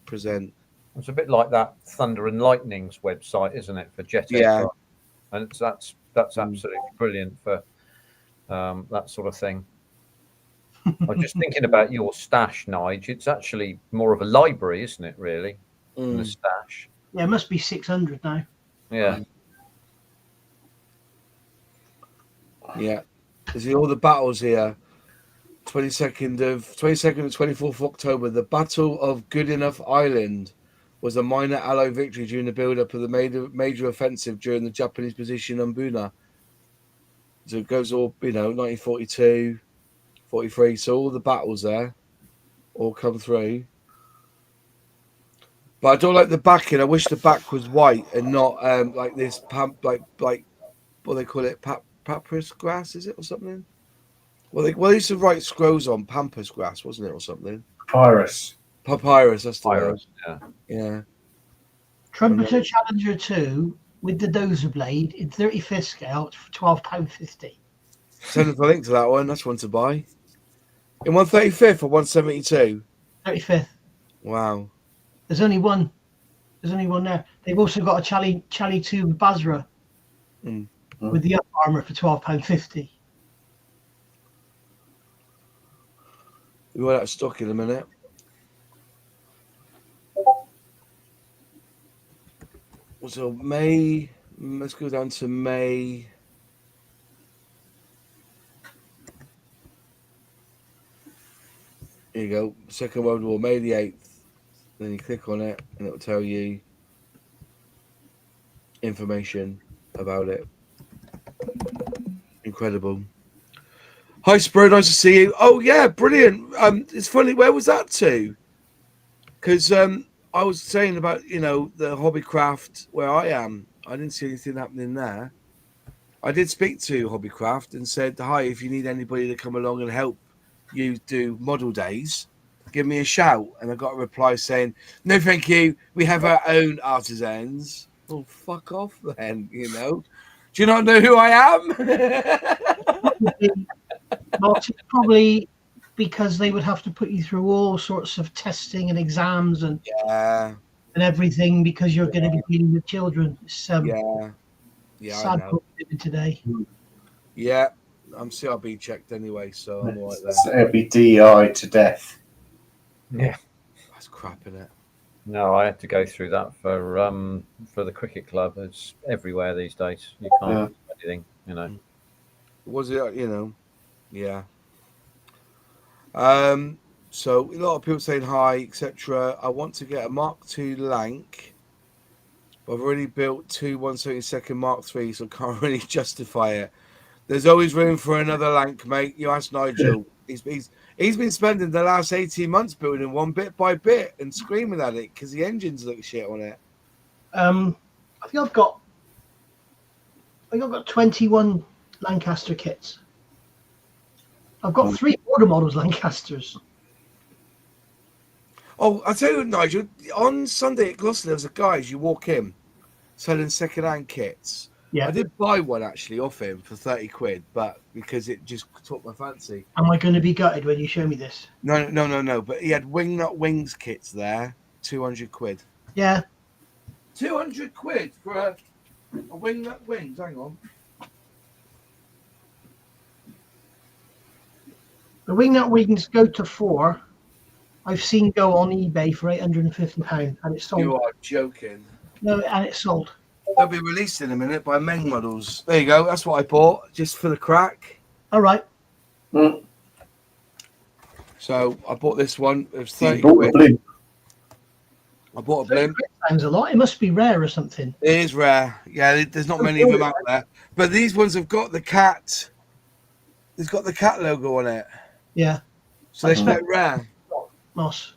present. It's a bit like that Thunder and Lightning's website, isn't it, for Jet Aircraft? And that's absolutely brilliant for that sort of thing. I'm just thinking about your stash, Nige. It's actually more of a library, isn't it, really, than a stash? Yeah, it must be 600 now. Yeah. Yeah. There's all the battles here. 22nd and 24th of October, the Battle of Goodenough Island was a minor Allied victory during the build-up of the major offensive during the Japanese position on Buna. So it goes all, 1942, 43. So all the battles there all come through. But I don't like the backing. I wish the back was white and not like this, like what they call it, papyrus grass, is it, or something? Well, they used to write scrolls on pampas grass, wasn't it, or something? Papyrus. That's the Papyrus, word. Yeah. Trumpeter Challenger 2 with the dozer blade in 35th scale for £12.50. Send us a link to that one. That's one to buy. In 135th or 172? 35th. Wow. There's only one there. They've also got a Chally 2 Basra with the up armour for £12.50. We went out of stock in a minute. So May, let's go down to May. Here you go. Second World War, May the 8th. Then you click on it and it'll tell you information about it. Incredible. Hi, Sprue. Nice to see you. Oh, yeah, brilliant. It's funny. Where was that to? Because I was saying about, the Hobbycraft where I am. I didn't see anything happening there. I did speak to Hobbycraft and said, hi, if you need anybody to come along and help you do model days, give me a shout. And I got a reply saying, no, thank you. We have our own artisans. Oh, fuck off then, Do you not know who I am? Probably because they would have to put you through all sorts of testing and exams and everything because you're going to be dealing with children. It's, sad I know. Today. Yeah, I'm CRB checked anyway, so I'm all right there. It'll be DI to death. Yeah, that's crap, isn't it? No, I had to go through that for the cricket club. It's everywhere these days. You can't do anything, Was it, Yeah. So a lot of people saying hi, etc. I want to get a Mark II Lank. I've already built two 172nd Mark III, so I can't really justify it. There's always room for another Lank, mate. You ask Nigel. He's been spending the last 18 months building one bit by bit and screaming at it because the engines look shit on it. I think I've got 21 Lancaster kits. I've got 3 border models Lancasters. Oh, I'll tell you what, Nigel. On Sunday at Gloucester, there was a guy as you walk in selling second-hand kits. Yeah. I did buy one actually off him for 30 quid, but because it just took my fancy. Am I going to be gutted when you show me this? No. But he had wingnut wings kits there, 200 quid. Yeah. 200 quid for a wingnut wings. Hang on. The wingnut wings go to 4. I've seen go on eBay for £850 and it's sold. You are joking. No, and it's sold. They'll be released in a minute by Meng Models. There you go. That's what I bought just for the crack. All right. So I bought this one. It was 30 quid. I bought a blimp. Sounds a lot. It must be rare or something. It is rare. Yeah, there's not many of them out there. But these ones have got the cat. It's got the cat logo on it. Yeah. So they're quite rare. Moss.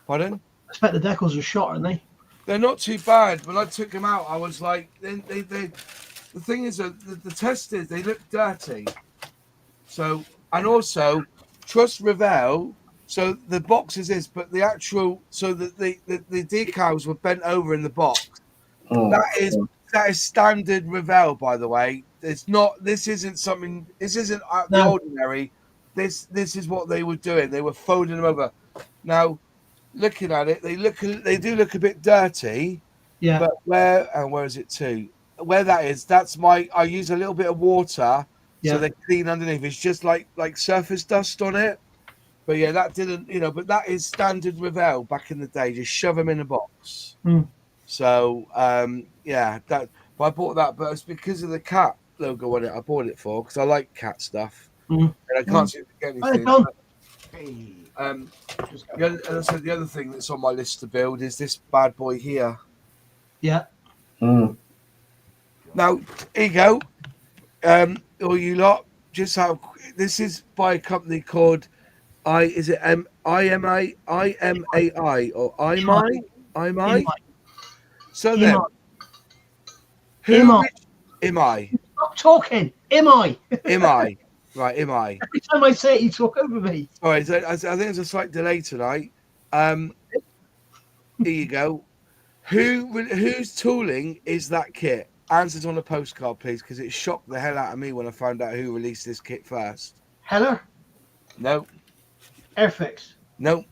Pardon? I expect the decals are shot, aren't they? They're not too bad. When I took them out, I was like, the thing is that the test is they look dirty. So, and also, trust Revell. So the box is this, but the actual, so that the decals were bent over in the box. Oh, that is standard Revell, by the way. It's not. This isn't something. This isn't the ordinary. This is what they were doing. They were folding them over. Now, looking at it, they do look a bit dirty. Yeah. But where is it to? Where that is, I use a little bit of water so they're clean underneath. It's just like surface dust on it. But yeah, that didn't, but that is standard Revell back in the day. Just shove them in a box. So but I bought that, but it's because of the cat logo on it. I bought it for because I like cat stuff, and I can't seem to get anything. The other thing that's on my list to build is this bad boy here. Yeah. Now, here you go. All you lot, just how this is by a company called IMAI or IMAI? So then, who am I? Stop talking. Am I? Right, am I? Every time I say it, you talk over me. All right, so I think there's a slight delay tonight. Here you go. Whose tooling is that kit? Answers on a postcard, please, because it shocked the hell out of me when I found out who released this kit first. Heller? No. Airfix? No.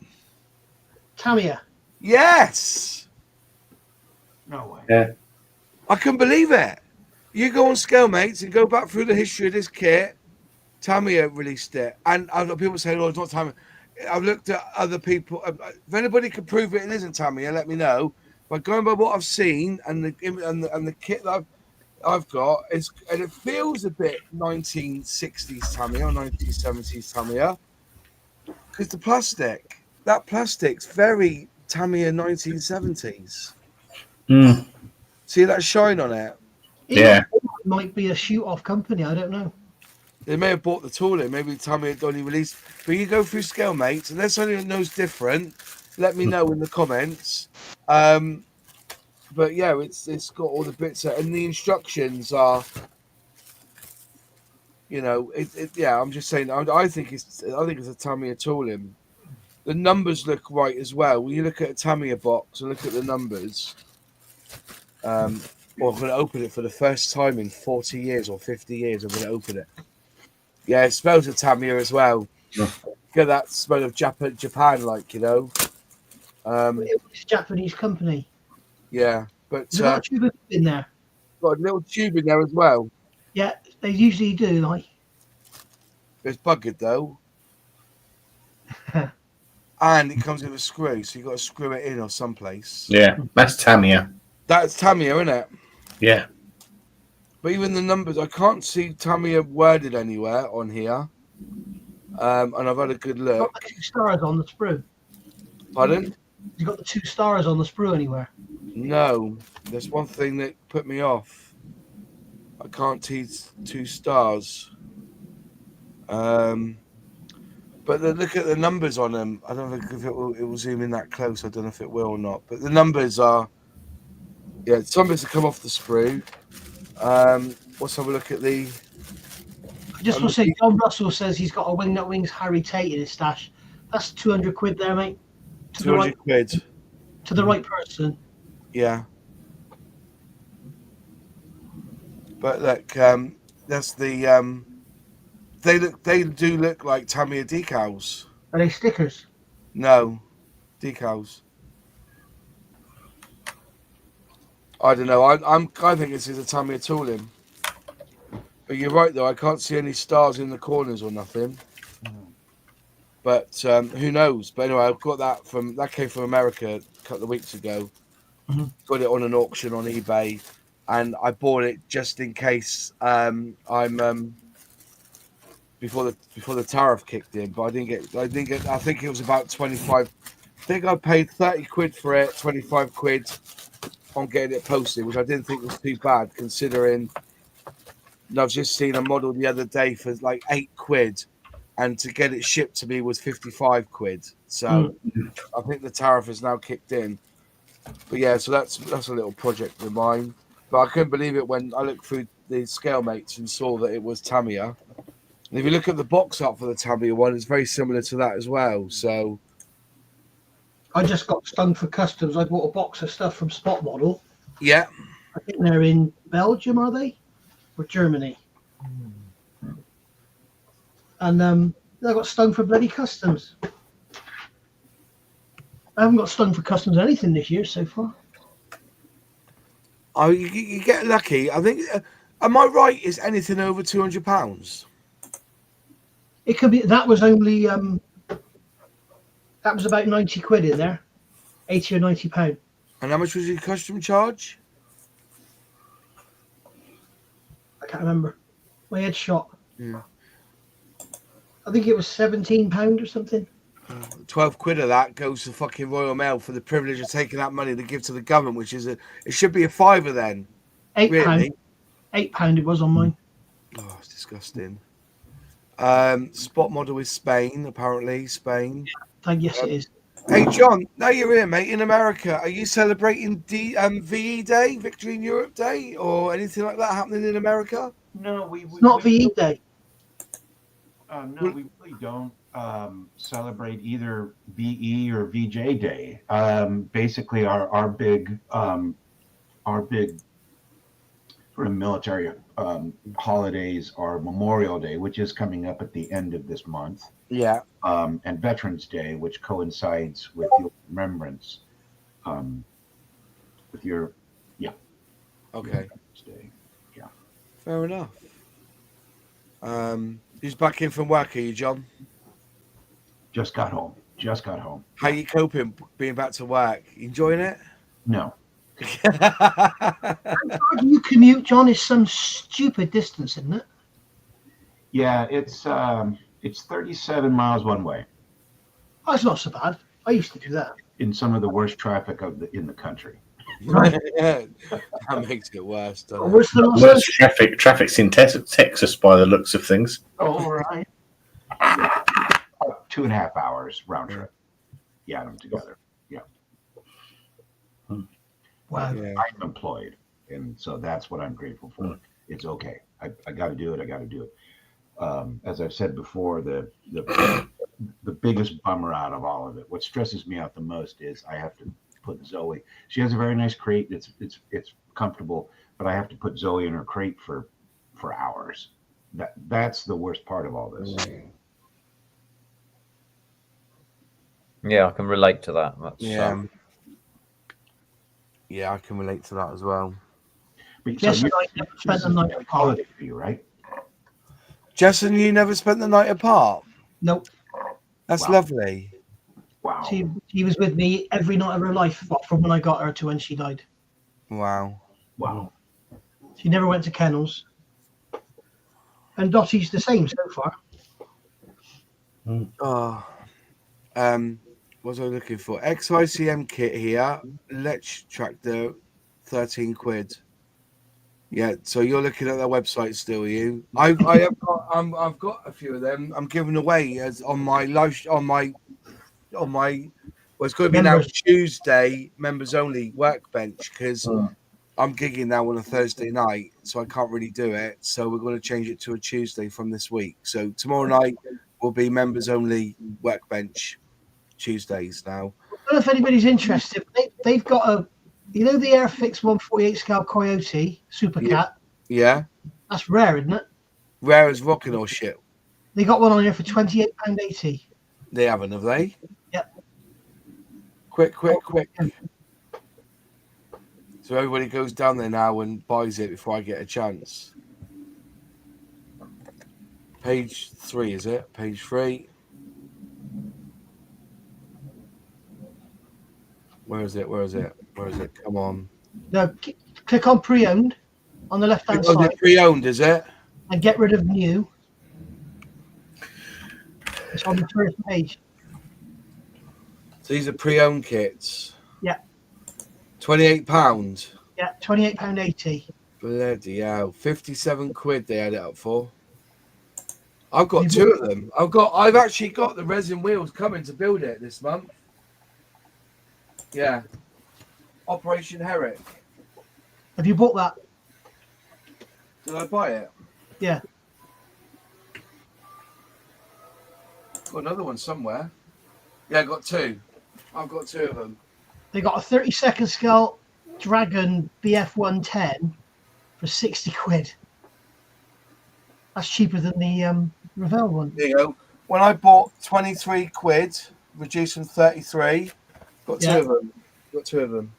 Tamiya? Yes! No way. Yeah. I couldn't believe it. You go on Scalemates and go back through the history of this kit. Tamiya released it. And other people say, oh, it's not Tamiya. I've looked at other people. If anybody can prove it isn't Tamiya, let me know. But going by what I've seen and the kit that I've got, and it feels a bit 1960s Tamiya or 1970s Tamiya because that plastic's very Tamiya 1970s. See that shine on it? Yeah. It might be a shoot-off company. I don't know. They may have bought the tool in. Maybe Tamiya had only released. But you go through scale mates, unless anyone knows different, let me know in the comments. But yeah, it's got all the bits and the instructions are, yeah. I'm just saying. I think it's a Tamiya tooling. The numbers look right as well. When you look at a Tamiya box and look at the numbers, well, I'm going to open it for the first time in 40 years or 50 years. I'm going to open it. Yeah, it smells of Tamiya as well. Get that smell of Japan, like It's a Japanese company. Yeah, but There's a lot of tube in there. Got a little tube in there as well. Yeah, they usually do. Like It's buggered though, and it comes with a screw, so you got to screw it in or someplace. Yeah, that's Tamiya. That's Tamiya, isn't it? Yeah. But even the numbers, I can't see Tamiya worded anywhere on here. And I've had a good look. Got the 2 stars on the sprue. Pardon? You got the 2 stars on the sprue anywhere? No, there's one thing that put me off. I can't see 2 stars. But look at the numbers on them. I don't know if it will zoom in that close. I don't know if it will or not. But the numbers are, yeah, some bits have come off the sprue. Let's have a look at the. I just want to say, John Russell says he's got a Wing Nut Wings Harry Tate in his stash. That's 200 quid there, mate. 200 quid. To the right person. Yeah. But look, that's the. They do look like Tamiya decals. Are they stickers? No, decals. I don't know. I think this is a Tamiya tooling. But you're right though. I can't see any stars in the corners or nothing. But who knows? But anyway, I've got that came from America a couple of weeks ago. Mm-hmm. Got it on an auction on eBay, and I bought it just in case before the tariff kicked in. But I didn't get. I think it was about 25. I think I paid 30 quid for it, 25 quid on getting it posted, which I didn't think was too bad considering. I've just seen a model the other day for like 8 quid, and to get it shipped to me was 55 quid. So I think the tariff has now kicked in. But yeah, so that's a little project of mine. But I couldn't believe it when I looked through the scale mates and saw that it was Tamiya. And if you look at the box art for the Tamiya one, it's very similar to that as well. So I just got stung for customs. I bought a box of stuff from Spot Model. yeah, I think they're in Belgium, are they? Or Germany? And I got stung for bloody customs. I haven't got stung for customs or anything this year so far. oh, you get lucky. I think. Am I right? Is anything over £200? It could be. That was only. That was about 90 quid in there, 80 or 90 pound. And how much was your custom charge? I can't remember. My head shot. Yeah. I think it was £17 or something. 12 quid of that goes to fucking Royal Mail for the privilege of taking that money to give to the government, which is it should be a fiver then. £8. Really? £8 it was on mine. Oh, it's disgusting. Spot Model is Spain, apparently. Spain. Yes, it is. Hey, John, now you're here, mate, in America. Are you celebrating VE Day, Victory in Europe Day, or anything like that happening in America? No, It's not VE Day. No, we really don't celebrate either VE or VJ Day. Basically, our big sort of military holidays are Memorial Day, which is coming up at the end of this month. Yeah. And Veterans Day, which coincides with your remembrance, with your, yeah. Okay. Veterans Day. Yeah. Fair enough. Who's back in from work? Are you, John? Just got home. How you coping being back to work? Enjoying it? No. How far do you commute, John? Is some stupid distance, isn't it? Yeah, it's 37 miles one way Oh, it's not so bad. I used to do that. in some of the worst traffic in the country. That makes it worse, doesn't it? Worse than Los Worst Angeles. traffic's in Texas by the looks of things. Oh, right. 2.5 hours round trip. Yeah, them together. Yeah. Wow. Yeah. I'm employed, and so that's what I'm grateful for. It's okay. I got to do it. As I've said before, the biggest bummer out of all of it, what stresses me out the most is I have to put Zoe. She has a very nice crate. It's comfortable, but I have to put Zoe in her crate for hours. That's the worst part of all this. Yeah, I can relate to that. That's, Yeah, I can relate to that as well. But Jess so and I never spent the night a apart. holiday for you, right? Jess and you never spent the night apart? Nope. That's Wow. lovely. Wow. She was with me every night of her life, from when I got her to when she died. Wow. Wow. She never went to kennels. And Dottie's the same so far. Oh, what was I looking for? XICM kit here. Let's Tractor, 13 quid. Yeah, so you're looking at their website still, are you? I've got a few of them. I'm giving away as on my live well, it's going to be now Members. Tuesday, members only workbench, because I'm gigging now on a Thursday night, so I can't really do it. So we're going to change it to a Tuesday from this week. So tomorrow night will be members only workbench Tuesdays now. I don't know if anybody's interested. They've got the Airfix 148 scale Coyote Super Cat. Yeah, That's rare, isn't it? rare as rocking or shit. They got one on here for £28.80. They haven't, have they? Yep. Quick. So everybody goes down there now and buys it before I get a chance. Page 3, is it? Page 3. Where is it? Come on. No, click on pre-owned on the left-hand Oh, they're side pre-owned, is it? and get rid of new. It's on the first page. So these are pre-owned kits. Yeah. £28. Yeah, £28.80. Bloody hell. 57 quid they had it up for. I've got two of them. I've actually got the resin wheels coming to build it this month. Yeah. Operation Herrick. Have you bought that? Did I buy it? Yeah. Got another one somewhere. Yeah, I got two. I've got two of them. They got a 32nd scale Dragon BF110 for 60 quid. That's cheaper than the Revell one. There you go. When I bought 23 quid, reduced from 33, got two of them.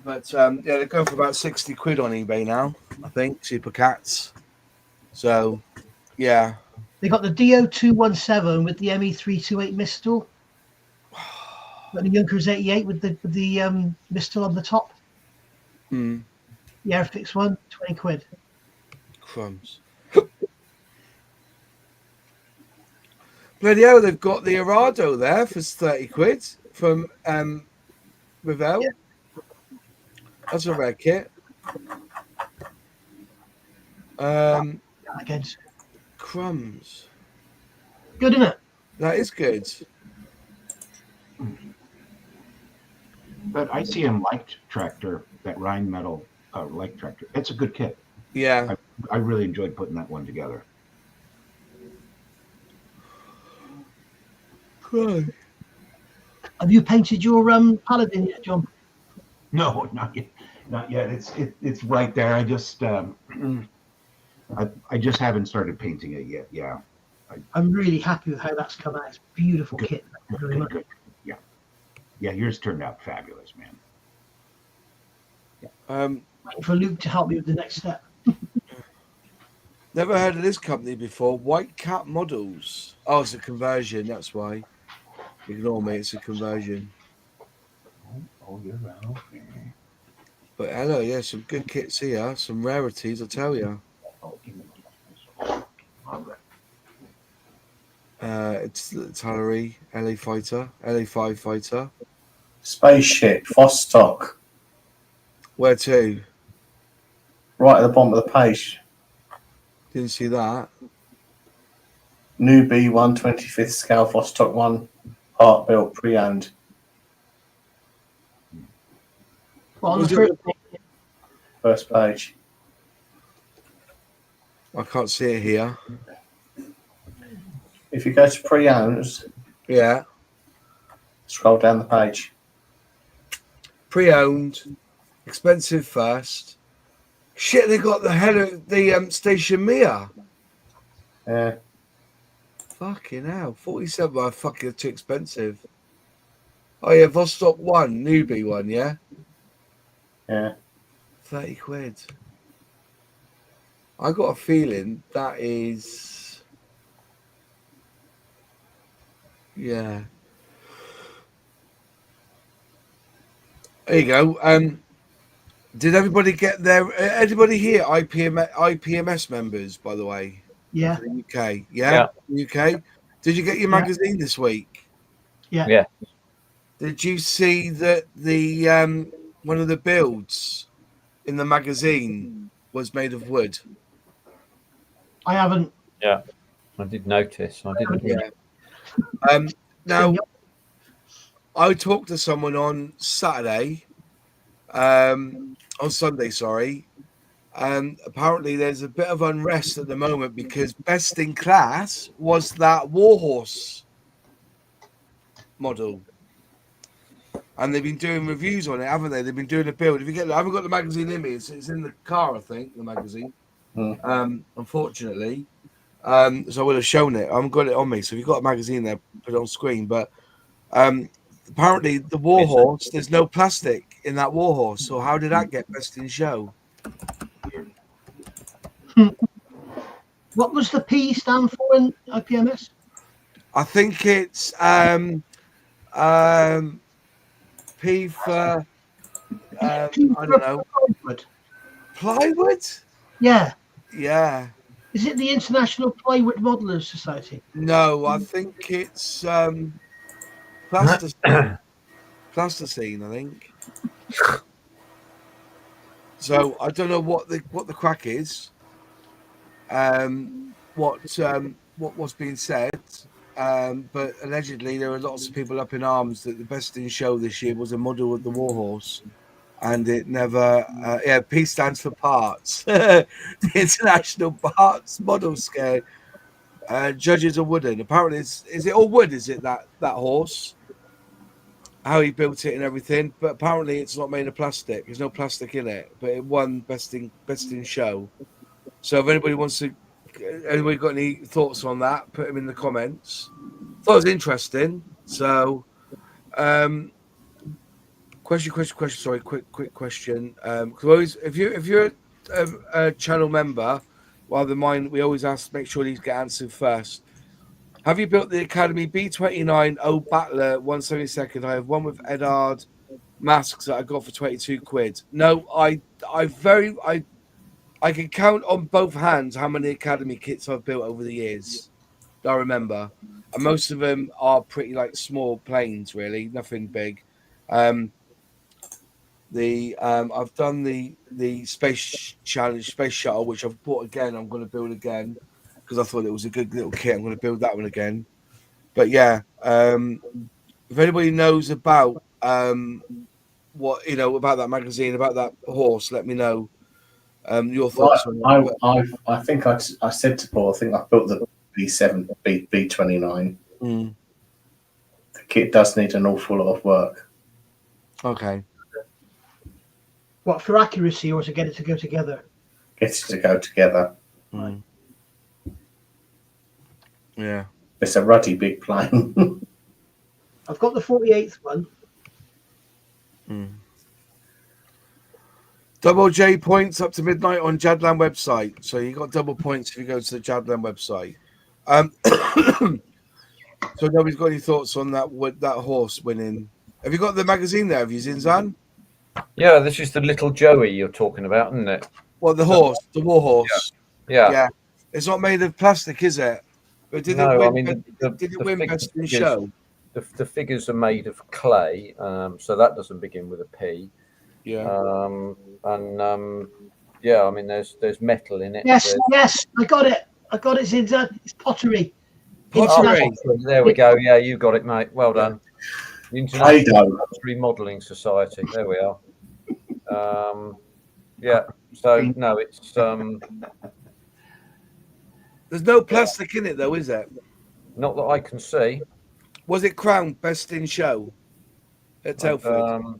But yeah, they're going for about 60 quid on eBay now, I think, Super Cats. So, yeah. They got the DO217 with the ME328 Mistel. Got the Junkers 88 with the Mistel on the top. Mm. The Airfix one, 20 quid. Crumbs. Bloody hell, they've got the Arado there for 30 quid from Revell. Yeah. That's a rare kit. Against crumbs. Good, isn't it? That is good. That ICM light tractor, that Rhine metal light tractor, it's a good kit. Yeah. I really enjoyed putting that one together. Good. Have you painted your Paladin yet, John? No, not yet. Not yet. It's right there. I just I just haven't started painting it yet. Yeah. I'm really happy with how that's come out. It's a beautiful kit. Good. Yeah. Yeah, yours turned out fabulous, man. Waiting for Luke to help me with the next step. Never heard of this company before. White Cat Models. Oh, it's a conversion. That's why. Ignore me. It's a conversion. Oh, you're right. Okay. But hello, yeah, some good kits here. Some rarities, I tell you. Oh, give me all right. It's Tallery, LA Fighter, LA5 Fighter. Spaceship, Vostok. Where to? Right at the bottom of the page. Didn't see that. New B1 25th scale Vostok 1. Part built, pre-owned. Well, on Was the it First page. I can't see it here. If you go to pre-owned, Yeah. scroll down the page. Pre-owned, expensive first. Shit, they got the head of the Station Mia. Yeah. Fucking hell. 47. Well, fucking too expensive. Oh, yeah. Vostok 1. Newbie 1, yeah? Yeah. 30 quid. I got a feeling that is. Yeah. There you go. Did everybody get their. Anybody here IPMS members, by the way? Yeah. For the UK. Yeah? UK. Did you get your Yeah. magazine this week? Yeah. Yeah. Did you see that the one of the builds in the magazine was made of wood? I haven't. Yeah. I did notice. I didn't. Yeah. Now, I talked to someone on Saturday, on Sunday, sorry, and apparently there's a bit of unrest at the moment because best in class was that Warhorse model. And they've been doing reviews on it, haven't they? They've been doing a build. If you get, I haven't got the magazine in me. It's in the car, I think, the magazine. Unfortunately, so I would have shown it. I haven't got it on me. So if you've got a magazine there, put it on screen. But apparently, the Warhorse, there's no plastic in that Warhorse. So how did that get best in show? What was the P stand for in IPMS? I think it's P for I don't know, plywood. Yeah. Yeah. Is it the International Plywood Modelers Society? No, I think it's plasticine. Plasticine, I think. So I don't know what the crack is. What's being said. But allegedly there are lots of people up in arms that the best in show this year was a model of the Warhorse. And it never, P stands for parts. The International Parts Model Scale. Judges are wooden. Apparently, is it all wood? Is it that horse? How he built it and everything, but apparently it's not made of plastic. There's no plastic in it, but it won best in show. So if anybody got any thoughts on that, put them in the comments. Thought it was interesting. So, question. Sorry, quick question. Because if you're a channel member, rather than mine, we always make sure these get answered first. Have you built the Academy B29 O Battler 172nd? I have one with Edard masks that I got for 22 quid. No, I can count on both hands how many Academy kits I've built over the years. I remember, and most of them are pretty like small planes, really, nothing big. I've done the space challenge, space shuttle, which I've bought again. I'm going to build again because I thought it was a good little kit. I'm going to build that one again. But yeah, if anybody knows about what about that magazine, about that horse, let me know your thoughts on it. I think I said to Paul, I think I built the B7 B29. The kit does need an awful lot of work. Okay. What, for accuracy or to get it to go together? Get it to go together. Yeah. It's a ruddy big plane. I've got the 48th one. Double J points up to midnight on Jadland website. So you got double points if you go to the Jadland website. So nobody's got any thoughts on that horse winning. Have you got the magazine there? Have you, Zinzan? Yeah, this is the little Joey you're talking about, isn't it? Well, the horse, the war horse. Yeah. It's not made of plastic, is it? But did it win? Did it win best in show? The figures are made of clay, so that doesn't begin with a P. Yeah. Yeah, I mean, there's metal in it. Yes, I got it, Zinzan. It's pottery. Pottery. There we go. Yeah, you got it, mate. Well done. The International Pottery Modelling Society. There we are. Yeah. So no, it's There's no plastic in it, though, is there? not that I can see. Was it crowned best in show at Telford?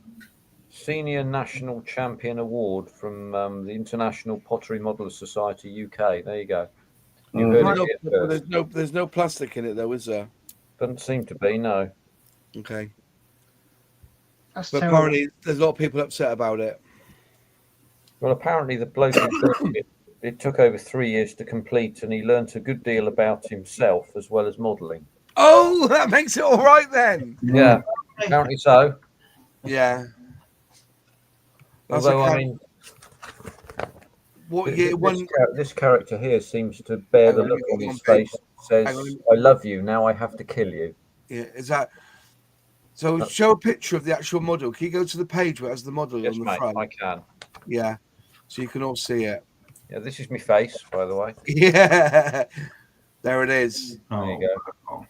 Senior National Champion Award from the International Pottery Modelers Society UK. There you go. You heard it here first. There's no plastic in it, though, is there? Doesn't seem to be, no. Okay. That's But terrible. apparently there's a lot of people upset about it. Well, apparently the bloke it took over 3 years to complete, and he learnt a good deal about himself as well as modelling. Oh, that makes it all right then. Yeah, apparently so. Yeah. Although, I mean, this character here seems to bear the look on his face that says, "I love you, now I have to kill you." Yeah, is that... So show a picture of the actual model. Can you go to the page where it has the model Yes, on the mate, front? I can. Yeah, so you can all see it. Yeah, this is my face, by the way. Yeah, there it is. There you go.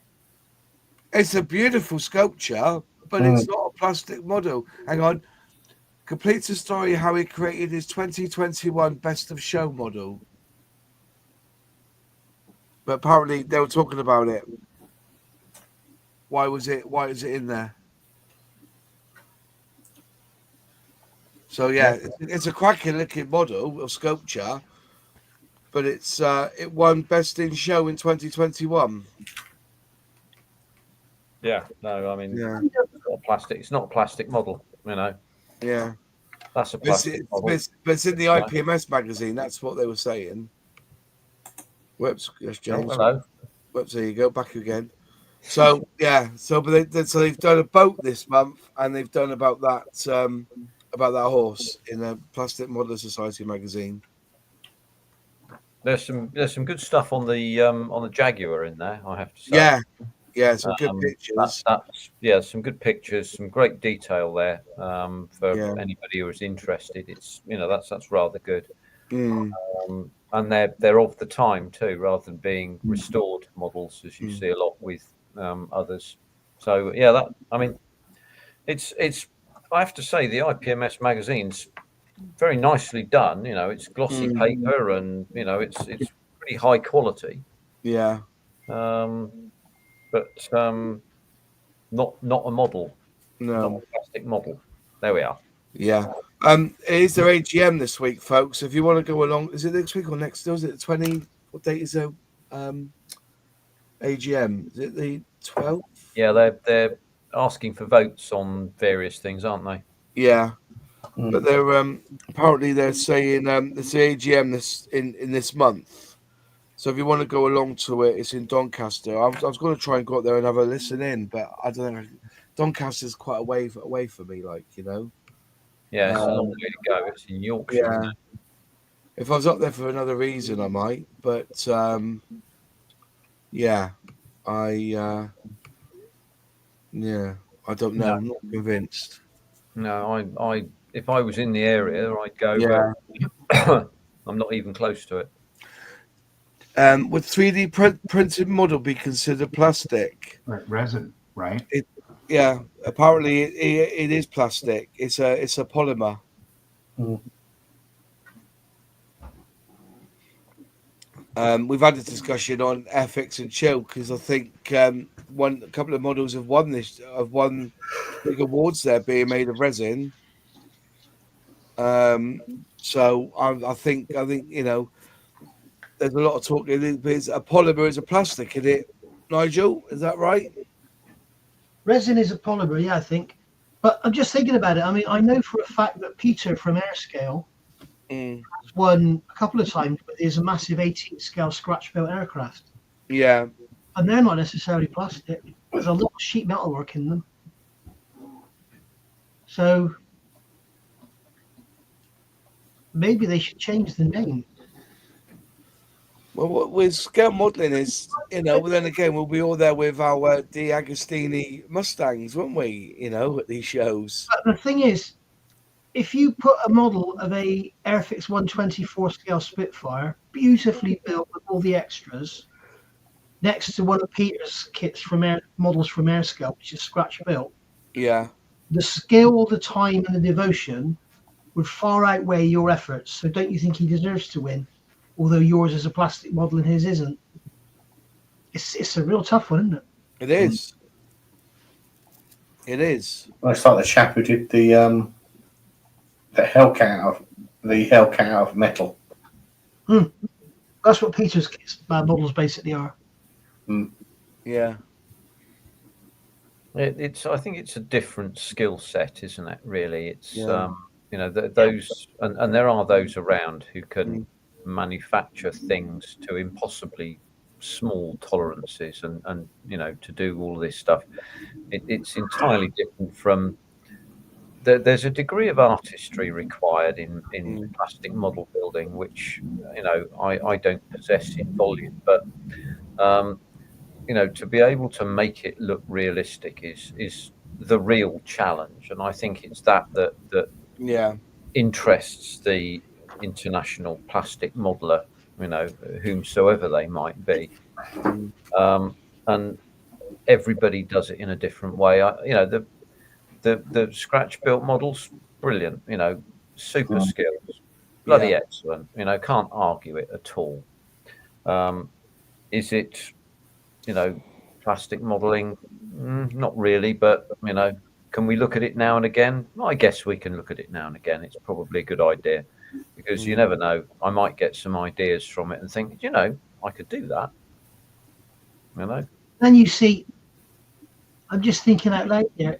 It's a beautiful sculpture, but it's not a plastic model. Hang on. Completes the story how he created his 2021 Best of Show model. But apparently they were talking about it. Why is it in there? So yeah, it's a cracking looking model of sculpture, but it won Best in Show in 2021. Yeah, no, I mean, it's not a plastic model, you know. Yeah, that's a plastic model. But it's in the IPMS magazine. That's what they were saying. Whoops, yes, James. Hello. Whoops, there you go, back again. So yeah, but they've done a boat this month, and they've done about that horse in a Plastic Modeler Society magazine. There's some good stuff on the Jaguar in there, I have to say. Yeah, some good pictures. Some good pictures, some great detail there for anybody who is interested. It's that's rather good. And they're of the time too, rather than being restored models as you see a lot with others. So yeah, it's I have to say the IPMS magazine's very nicely done. It's glossy paper, and it's pretty high quality. Yeah. But not a model. No. Not a plastic model. There we are. Yeah. It is their AGM this week, folks. If you want to go along, is it next week or next? Is it the 20? What date is the AGM? Is it the 12th? Yeah, they're asking for votes on various things, aren't they? Yeah. But they're apparently they're saying it's the AGM in this month. So if you want to go along to it, it's in Doncaster. I was going to try and go up there and have a listen in, but I don't know. Doncaster's quite away for me, Yeah, it's a long way to go. It's in Yorkshire. Yeah. If I was up there for another reason, I might. But I don't know. I'm not convinced. No, I if I was in the area, I'd go. Yeah. I'm not even close to it. Would 3D printed model be considered plastic? Resin, right? Apparently it is plastic. It's a polymer. We've had a discussion on Airfix and Chill because I think a couple of models have won big awards there being made of resin. So I think there's a lot of talk. It's a polymer is a plastic, isn't it, Nigel? Is that right? Resin is a polymer, yeah, I think. But I'm just thinking about it. I mean, I know for a fact that Peter from Airscale won a couple of times, but there's a massive 18th scale scratch built aircraft. Yeah. And they're not necessarily plastic. There's a lot of sheet metal work in them. So maybe they should change the name. Well, what with scale modelling is, well, then again, we'll be all there with our De Agostini Mustangs, won't we? At these shows. But the thing is, if you put a model of a Airfix 124 scale Spitfire, beautifully built with all the extras, next to one of Peter's kits models from Airscale, which is scratch built, Yeah. the skill, the time, and the devotion would far outweigh your efforts. So don't you think he deserves to win? Although yours is a plastic model and his isn't. It's a real tough one, isn't it? It is. It is. Well, it's like the chap who did the Hellcat out of metal. That's what Peter's kits models basically are. Yeah. I think it's a different skill set, isn't it? Really, it's those, and there are those around who can manufacture things to impossibly small tolerances, and to do all this stuff. It's entirely different from. There's a degree of artistry required in plastic model building, which I don't possess in volume, but to be able to make it look realistic is the real challenge, and I think it's that interests the international plastic modeler, whomsoever they might be, and everybody does it in a different way. The scratch built models, brilliant, super skills, bloody excellent, can't argue it at all. Is it plastic modeling? Not really, but can we look at it now and again? Well, I guess we can look at it now and again. It's probably a good idea, because you never know, I might get some ideas from it and think, I could do that. Then you see, I'm just thinking out loud here,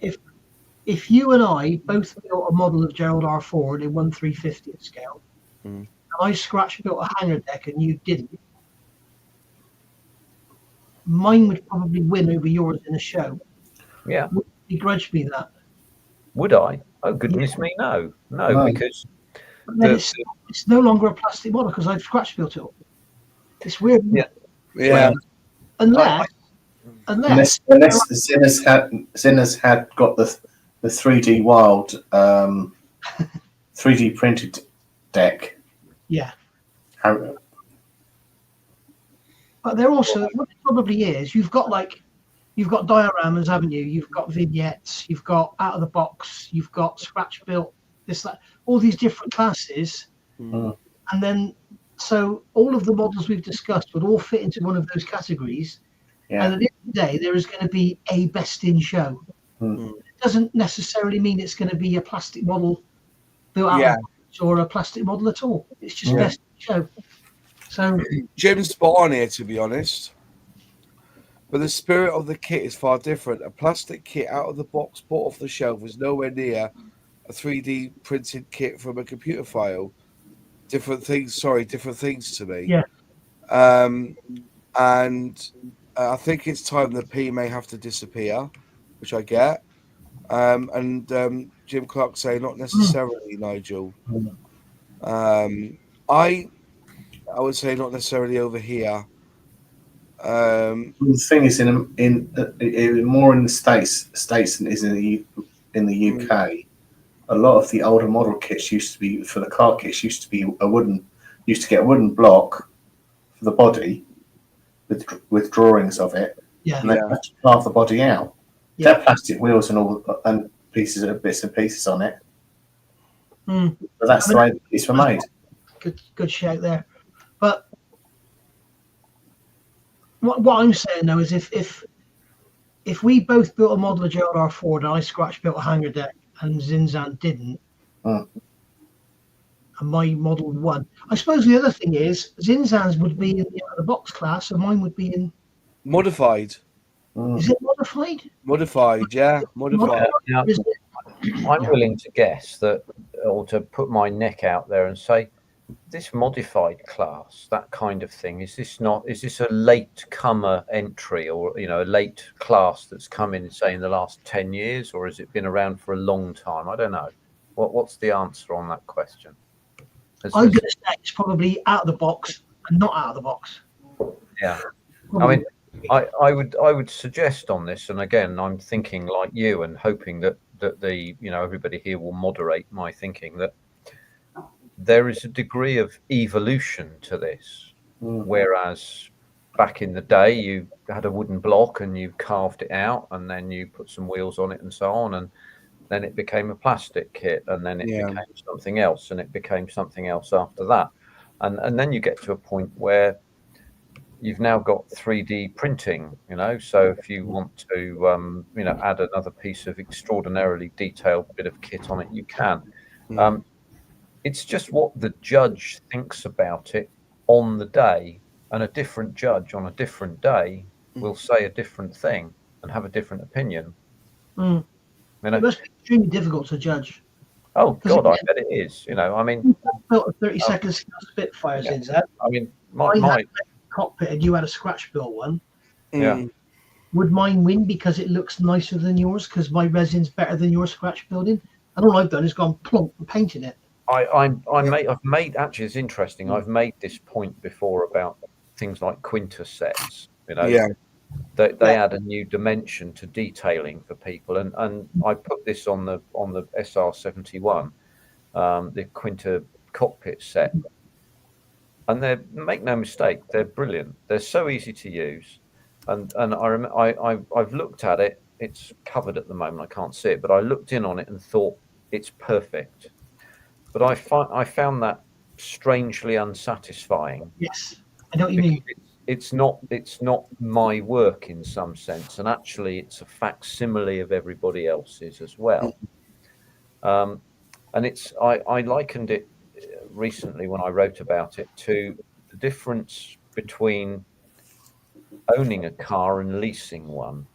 if you and I both built a model of Gerald R. Ford in 1/350th scale, and I scratch built a hangar deck and you didn't, mine would probably win over yours in a show. Yeah. Would you begrudge me that? Would I? Oh, goodness me, no, because it's no longer a plastic model because I've scratch built it all. It's weird. Yeah. Unless Zinner's had got the 3D Wild 3D printed deck. Yeah. But they're also, what it probably is, you've got dioramas, haven't you? You've got vignettes, you've got out of the box, you've got scratch built, all these different classes. And then, so all of the models we've discussed would all fit into one of those categories. Yeah. And at the end of the day, there is going to be a best in show. It doesn't necessarily mean it's going to be a plastic model built out of the box or a plastic model at all. It's just best in show. So Jim's spot on here, to be honest. But the spirit of the kit is far different. A plastic kit out of the box, bought off the shelf, is nowhere near a 3D printed kit from a computer file. Different things to me. Yeah. And I think it's time the P may have to disappear, which I get. And Jim Clark say not necessarily, Nigel. I would say not necessarily over here. The thing is, in more in the states than it is in the UK. A lot of the older model kits used to be, for the car kits, used to get a wooden block for the body with drawings of it. Yeah. And they have to carve the body out. Yeah. They have plastic wheels and bits and pieces on it. But that's the way it's made. Good shout there. But what I'm saying though is if we both built a model of Gerald R. Ford and I scratch built a hangar deck and Zinzan didn't, and my model won, I suppose the other thing is Zinzan's would be in the box class and mine would be in modified. Is it modified? Modified, yeah, modified. Now, I'm willing to guess that, or to put my neck out there and say, this modified class, that kind of thing, is this a late comer entry, or a late class that's come in, say, in the last 10 years, or has it been around for a long time? I don't know. What's the answer on that question? I'm going to say it's probably out of the box and not out of the box. Yeah. Probably. I mean, I would suggest on this, and again, I'm thinking like you and hoping that the everybody here will moderate my thinking, that there is a degree of evolution to this. Whereas back in the day, you had a wooden block and you carved it out, and then you put some wheels on it and so on, and then it became a plastic kit, and then it became something else, and it became something else after that, and then you get to a point where you've now got 3D printing, so if you want to add another piece of extraordinarily detailed bit of kit on it, you can. It's just what the judge thinks about it on the day, and a different judge on a different day will say a different thing and have a different opinion. It must be extremely difficult to judge. Oh God, I bet it is. I mean, built a 30-second Spitfires in that. I mean, my cockpit, and you had a scratch built one. Yeah. Would mine win because it looks nicer than yours? Because my resin's better than your scratch building, and all I've done is gone plonk and painted it. I've made actually, it's interesting. I've made this point before about things like Quinter sets. They add a new dimension to detailing for people, and I put this on the SR71, the Quinter cockpit set, and make no mistake, they're brilliant. They're so easy to use, and I've looked at it. It's covered at the moment. I can't see it, but I looked in on it and thought it's perfect. But I found that strangely unsatisfying. Yes, I know what you mean. It's not my work in some sense, and actually it's a facsimile of everybody else's as well. And I likened it recently when I wrote about it to the difference between owning a car and leasing one.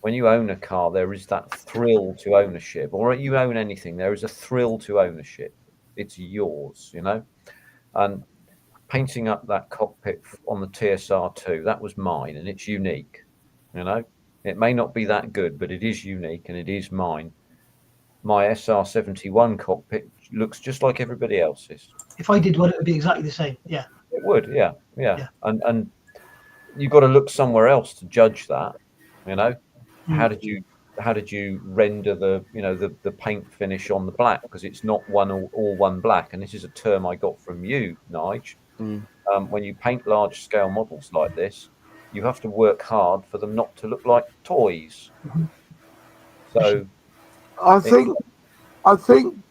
When you own a car, there is that thrill to ownership, or you own anything, there is a thrill to ownership. It's yours, and painting up that cockpit on the TSR2, that was mine, and it's unique. It may not be that good, but it is unique and it is mine. My SR71 cockpit looks just like everybody else's. If I did one, it would be exactly the same. Yeah, it would. Yeah. And you've got to look somewhere else to judge that. How did you render the paint finish on the black? Because it's not all one black, and this is a term I got from you, Nige. When you paint large scale models like this, you have to work hard for them not to look like toys. So I think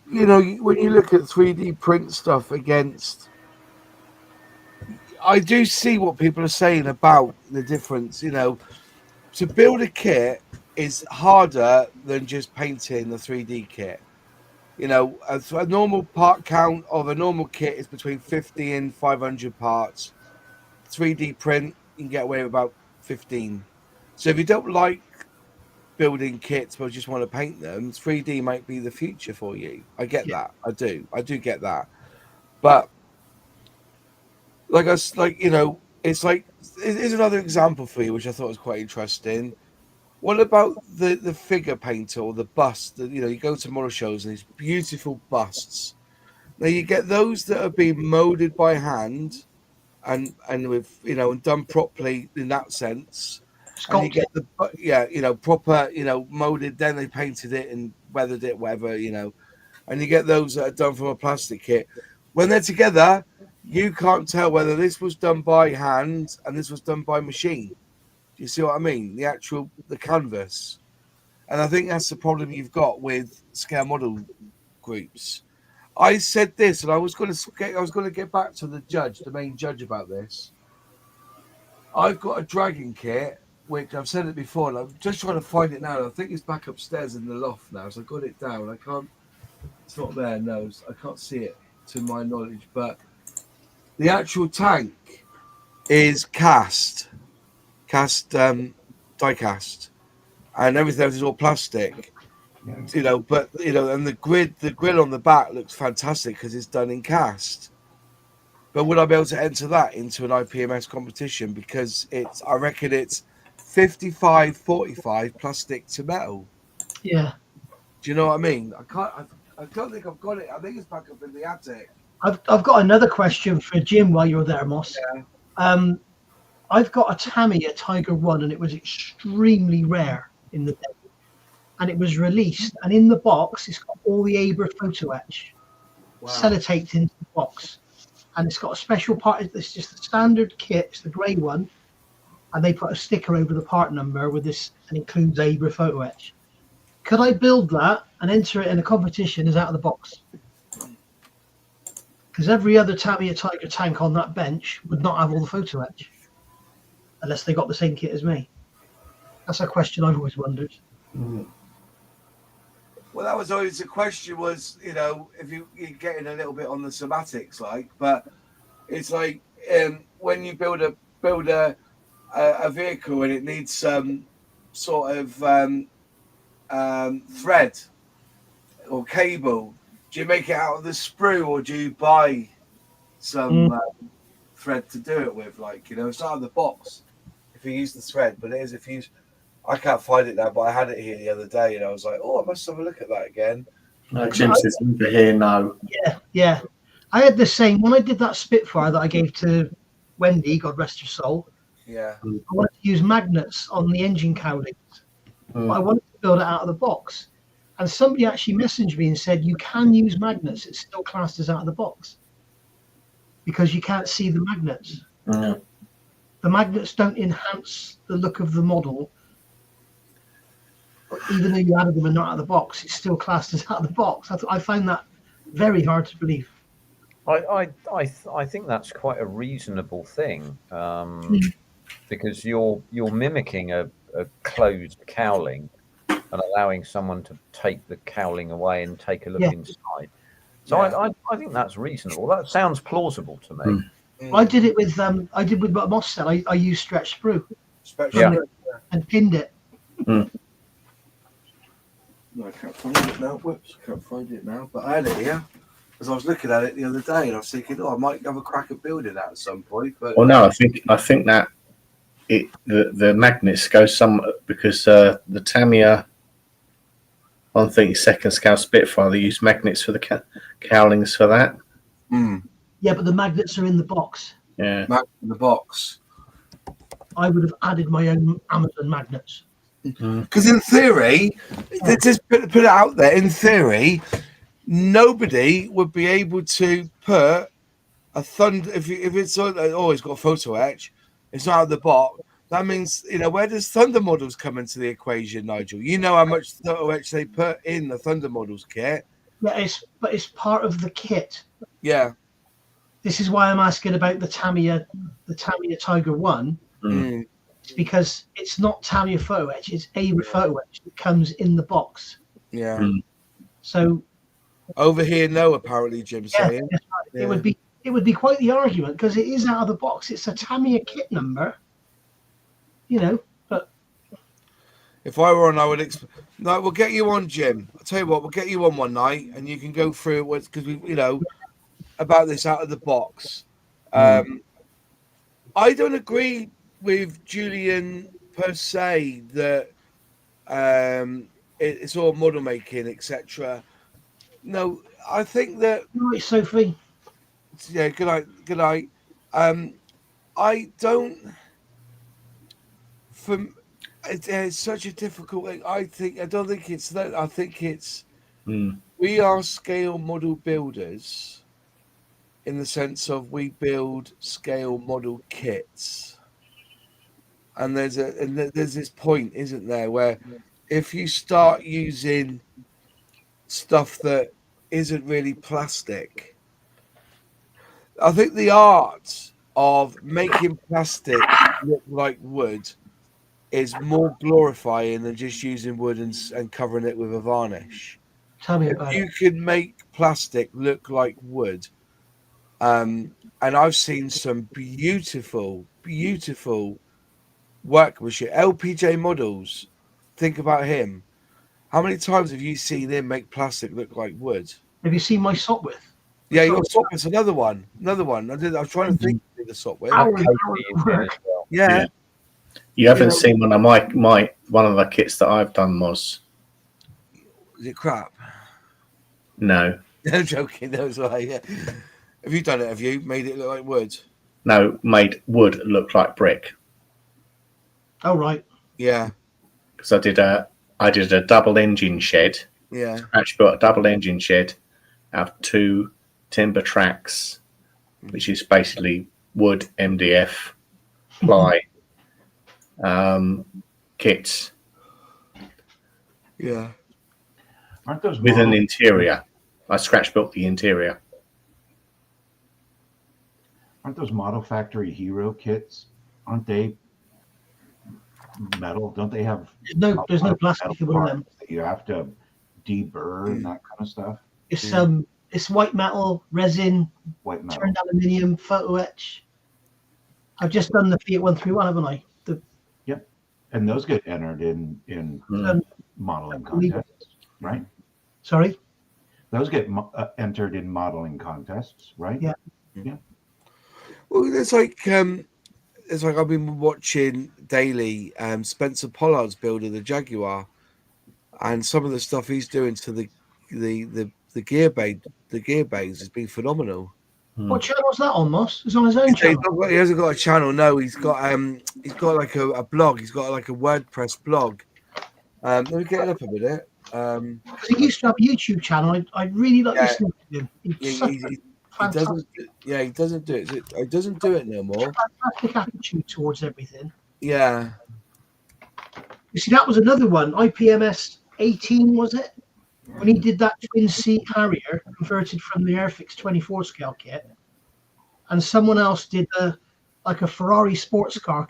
when you look at 3D print stuff against, I do see what people are saying about the difference. To build a kit is harder than just painting the 3D kit. A normal part count of a normal kit is between 50 and 500 parts. 3D print, you can get away with about 15. So if you don't like building kits but just want to paint them, 3D might be the future for you. I get that. I do get that. But it's like, here's another example for you, which I thought was quite interesting. What about the figure painter or the bust? You go to model shows and these beautiful busts. Now you get those that have been molded by hand and with and done properly in that sense. Sculpted. And you get proper molded. Then they painted it and weathered it, whatever And you get those that are done from a plastic kit. When they're together, you can't tell whether this was done by hand and this was done by machine. Do you see what I mean? The canvas. And I think that's the problem you've got with scale model groups. I said this, and I was going to get back to the main judge about this. I've got a dragon kit, which I've said it before, and I'm just trying to find it now. I think it's back upstairs in the loft now, so I've got it down. It's not there, no, I can't see it to my knowledge, but the actual tank is die cast, and everything else is all plastic. You know, but you know, and the grill on the back looks fantastic because it's done in cast. But would I be able to enter that into an IPMS competition? Because I reckon it's 55-45 plastic to metal. Yeah. Do you know what I mean? I don't think I've got it. I think it's back up in the attic. I've got another question for Jim while you're there, Moss. Yeah. I've got a Tamiya Tiger 1, and it was extremely rare in the day. And it was released, and in the box, it's got all the Abra photo etch sellotaped into the box. And it's got a special part. It's just the standard kit. It's the grey one. And they put a sticker over the part number with this, and includes Abra photo etch. Could I build that and enter it in a competition as out of the box? Because every other Tamiya Tiger tank on that bench would not have all the photo etch. Unless they got the same kit as me. That's a question I've always wondered. Well, that was always the question was, you know, if you're getting a little bit on the somatics, like, but it's like when you build a vehicle and it needs some sort of thread or cable, do you make it out of the sprue or do you buy some thread to do it with? Like, you know, it's out of the box if you use the thread, but it is if you use. I can't find it now, but I had it here the other day, and I was like, "Oh, I must have a look at that again." Jim says over here, no. Yeah. I had the same when I did that Spitfire that I gave to Wendy, God rest her soul. Yeah. I wanted to use magnets on the engine cowlings. But I wanted to build it out of the box, and somebody actually messaged me and said, "You can use magnets; it's still classed as out of the box because you can't see the magnets. Yeah. The magnets don't enhance the look of the model." Even though you added them and not out of the box, it's still classed as out of the box. I find that very hard to believe. I think that's quite a reasonable thing, because you're mimicking a closed cowling and allowing someone to take the cowling away and take a look inside. So I think that's reasonable. That sounds plausible to me. I did it with what Moss said. I used stretch sprue and pinned it. No, I can't find it now. Whoops, I can't find it now. But I had it here because I was looking at it the other day, and I was thinking, I might have a crack at building that at some point. But well, no, I think that the magnets go some because the Tamiya, I think second scale Spitfire, they use magnets for the cowlings for that. Yeah, but the magnets are in the box. Yeah, in the box. I would have added my own Amazon magnets. Because in theory, just put it out there. In theory, nobody would be able to put a thunder if it's it's got a photo etch. It's not out of the box. That means, you know, where does Thunder models come into the equation, Nigel? You know how much photo etch they put in the Thunder models kit. Yeah, but it's part of the kit. Yeah. This is why I'm asking about the Tamiya Tiger 1. It's because it's not Tamiya photo etch, it's Abra photo etch that comes in the box. Yeah. So over here, no, apparently Jim's saying. Right. It would be quite the argument because it is out of the box. It's a Tamiya kit number. You know, but if I were on, I would no, we'll get you on, Jim. I'll tell you what, we'll get you on one night and you can go through it because we, you know, about this out of the box. I don't agree with Julian per se that it's all model making, etc. No, I think that. Right, Sophie. Yeah, good night. I don't. It's such a difficult thing. I don't think it's that. I think it's we are scale model builders in the sense of we build scale model kits. And there's this point, isn't there, where if you start using stuff that isn't really plastic, I think the art of making plastic look like wood is more glorifying than just using wood and covering it with a varnish. Tell me about it. You can make plastic look like wood. And I've seen some beautiful workmanship. LPJ models, think about him. How many times have you seen him make plastic look like wood? Have you seen my sock width? Yeah, your sock width's another one. Another one. I was trying to think of the sock width. That's Hours totally of in as work. well. Yeah. You haven't You know- seen one of my one of the kits that I've done was Is it crap? no, I'm joking. That was right. Yeah. Have you done it? Have you made it look like wood? no, made wood look like brick. Oh, right. Yeah. Because I did a double engine shed. Yeah. Actually built a double engine shed out of 2 timber tracks, which is basically wood, MDF, ply, kits Yeah. Aren't those with an model, interior. I scratch built the interior. aren't those Model Factory Hero kits? Aren't they metal? Don't they have There's no metal plastic in one of parts them. that you have to deburr and that kind of stuff? It's white metal, resin, White metal. turned aluminium, photo etch. I've just done the Fiat 131, haven't I? And those get entered in Mm. modeling contests, right? Sorry. Those get entered in modeling contests, right? Yeah. Well, it's like I've been watching daily Spencer Pollard's building the Jaguar, and some of the stuff he's doing to the gear bays has been phenomenal. What channel's that on, Moss? It's on his own channel. He hasn't got a channel. No, he's got like a blog. He's got like a WordPress blog. Let me get it up a minute. Because he used to have a YouTube channel. I really like listening to him. He's such He a doesn't. Yeah, he doesn't do it. He doesn't do it no more. fantastic attitude towards everything. Yeah. You see, that was another one. IPMS 18, was it? When he did that twin seat Harrier converted from the Airfix 24 scale kit, and someone else did a Ferrari sports car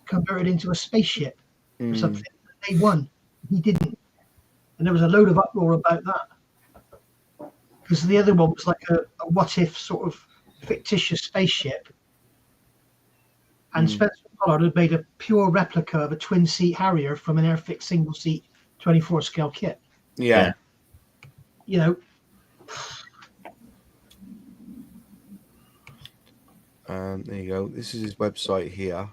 converted into a spaceship or something. They won. He didn't, and there was a load of uproar about that because the other one was like a what if sort of fictitious spaceship, and Spencer Pollard had made a pure replica of a twin seat Harrier from an Airfix single seat 24 scale kit. Yeah. You know, there you go. This is his website here.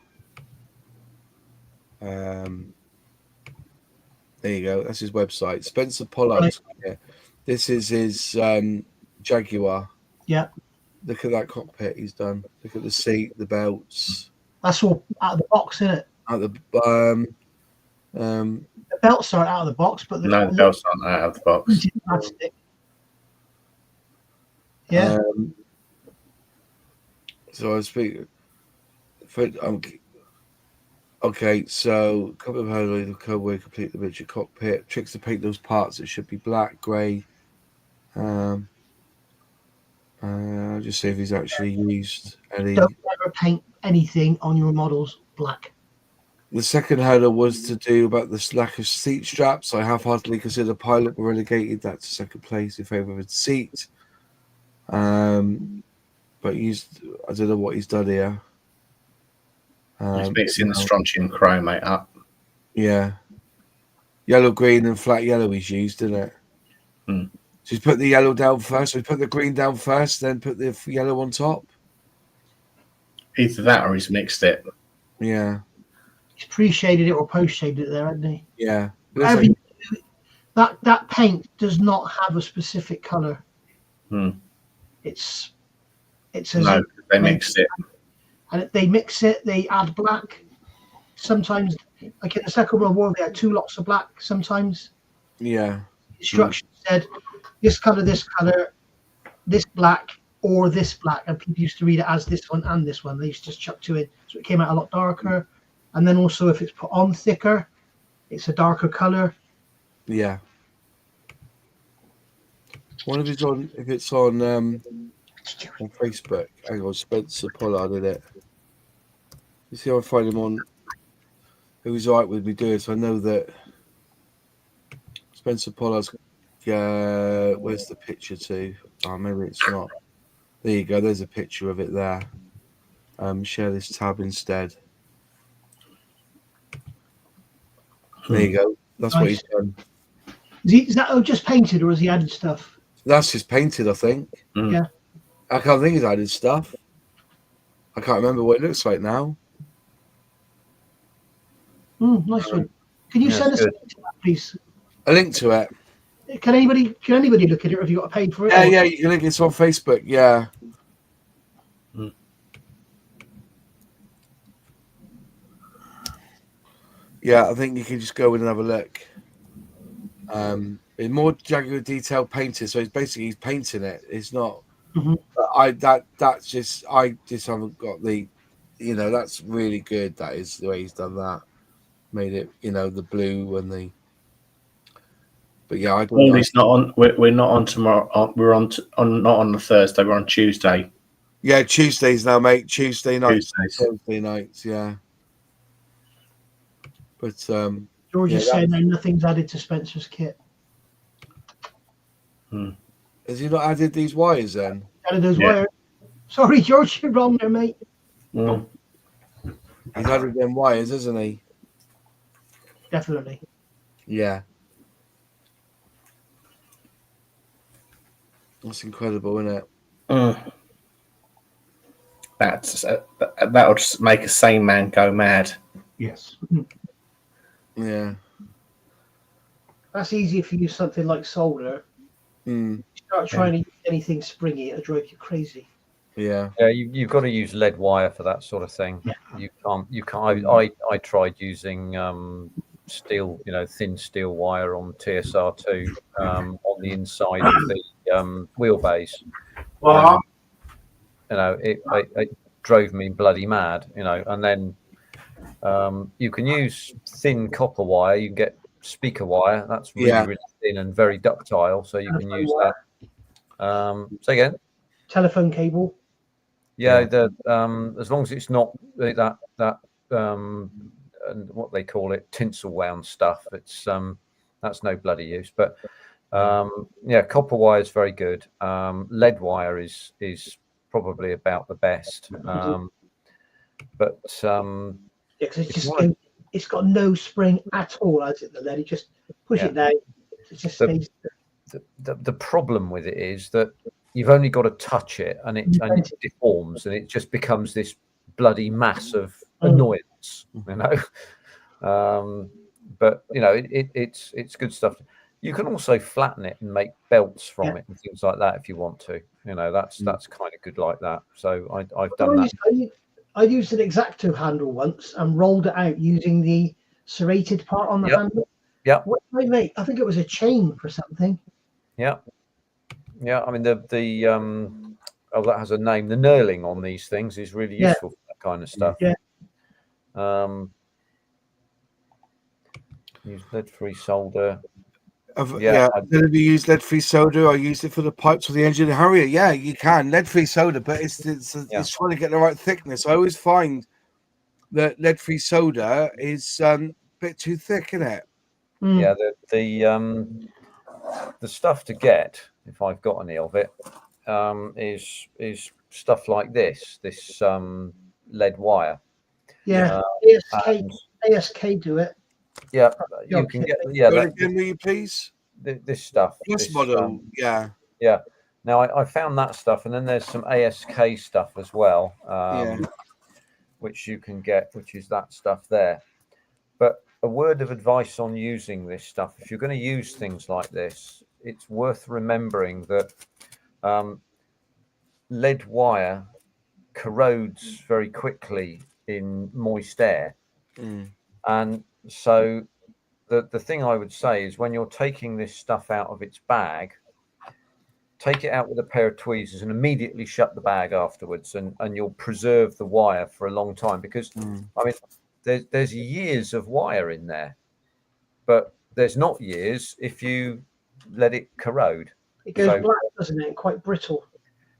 There you go. That's his website. Spencer Pollard. Right. Yeah. This is his Jaguar. yeah, Look at that cockpit he's done. Look at the seat, the belts. that's all out of the box, isn't it? At the The belts aren't out of the box, but No, the belts aren't out of the box. printed plastic. Yeah, So I speak. Okay, so a couple of highlights of code where complete the miniature cockpit. Tricks to paint those parts. It should be black, grey. I'll just see if he's actually used any. don't ever paint anything on your models black. The second hurdle was to do about the lack of seat straps. I half-heartedly consider pilot were relegated that to second place in favour of a seat. But I don't know what he's done here. He's mixing the strontium chromate up. Yeah. Yellow, green, and flat yellow he's used, isn't it? So he's put the yellow down first. So he put the green down first, then put the yellow on top. Either that or he's mixed it. Yeah. He's pre-shaded it or post-shaded it there, hasn't he? Yeah. That paint does not have a specific colour. It's No, they mixed it. and they mix it. They add black. Sometimes, like in the Second World War, they had 2 lots of black. Sometimes Yeah. instructions said this colour, this black, or this black, and people used to read it as this one and this one. They used to just chuck 2 in, so it came out a lot darker. And then also, if it's put on thicker, it's a darker colour. Yeah. What if it's on Facebook? Hang on, Spencer Pollard, in it. You see, I find him on. He was all right with me doing so. I know that Spencer Pollard's. Where's the picture to? Oh, maybe it's not. There you go. There's a picture of it there. Share this tab instead. There you go. That's what he's done. Is that just painted, or has he added stuff? That's just painted, I think. Yeah. I can't think he's added stuff. I can't remember what it looks like now. Nice one. Can you send us a good. link to that, please? A link to it. Can anybody look at it? Or have you got to pay for it? Yeah, or- yeah, you can link it on Facebook. Yeah. Yeah, I think you can just go in and have a look. It's more Jaguar detail painted, so he's painting it. It's not. Mhm. I just haven't got the, that's really good. That is the way he's done that. Made it, the blue and the. But yeah, I don't know. Paulie's not on. We're not on tomorrow. We're on not on the Thursday. We're on Tuesday. Yeah, Tuesdays now, mate. Tuesday nights, Tuesdays. Thursday nights. Yeah. But George yeah, is saying that nothing's added to Spencer's kit. has he not added these wires then? Added those Yeah. wires. Sorry, George, you're wrong there, mate. Mm. He's added them wires, hasn't he? Definitely. Yeah. That's incredible, isn't it? That'll just make a sane man go mad. Yes. Yeah. That's easy if you use something like solder. Mm. Start trying to use anything springy, it'll drive you crazy. Yeah. Yeah, you've got to use lead wire for that sort of thing. Yeah. You can't. I tried using steel, thin steel wire on TSR2 on the inside of the wheelbase. Well, It drove me bloody mad. And then you can use thin copper wire. You can get speaker wire. That's really, really thin and very ductile, so you can use that. Say again. Telephone cable. Yeah, as long as it's not that and what they call it, tinsel wound stuff, it's that's no bloody use. But copper wire is very good. Lead wire is probably about the best. But Yeah, because it's got no spring at all, has it? The lead, you just push it down. It just stays. The problem with it is that you've only got to touch it, and it deforms, and it just becomes this bloody mass of annoyance, But it's good stuff. You can also flatten it and make belts from it and things like that if you want to. That's kind of good like that. So I've done that. I used an X-Acto handle once and rolled it out using the serrated part on the handle. Yeah. What did I make? I think it was a chain for something. Yeah. Yeah. I mean that has a name. The knurling on these things is really useful for that kind of stuff. Yeah. Use lead-free solder. Have you used lead-free solder? I used it for the pipes for the engine Harrier. Yeah, you can lead-free solder, but it's trying to get the right thickness. I always find that lead-free solder is a bit too thick, isn't it? Yeah, the stuff to get, if I've got any of it, is stuff like this lead wire. Yeah, ASK do it. Yeah, you can get. Yeah, again, will you please? This stuff. This model, yeah. Yeah. Now I found that stuff, and then there's some ASK stuff as well, which you can get, which is that stuff there. But a word of advice on using this stuff: if you're going to use things like this, it's worth remembering that lead wire corrodes very quickly in moist air, and so the thing I would say is when you're taking this stuff out of its bag, take it out with a pair of tweezers and immediately shut the bag afterwards, and you'll preserve the wire for a long time, because I mean there's years of wire in there, but there's not years if you let it corrode. It goes black, doesn't it? Quite brittle.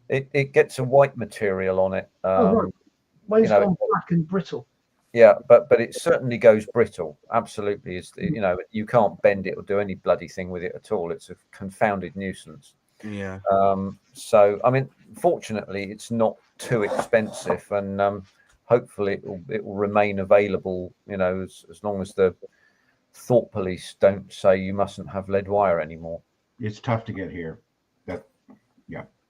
It gets a white material on it. Right. Mine's gone black and brittle. Yeah, but it certainly goes brittle. Absolutely, you can't bend it or do any bloody thing with it at all. It's a confounded nuisance. Yeah. So I mean, fortunately, it's not too expensive, and hopefully it will remain available. As long as the Thought Police don't say you mustn't have lead wire anymore. It's tough to get here.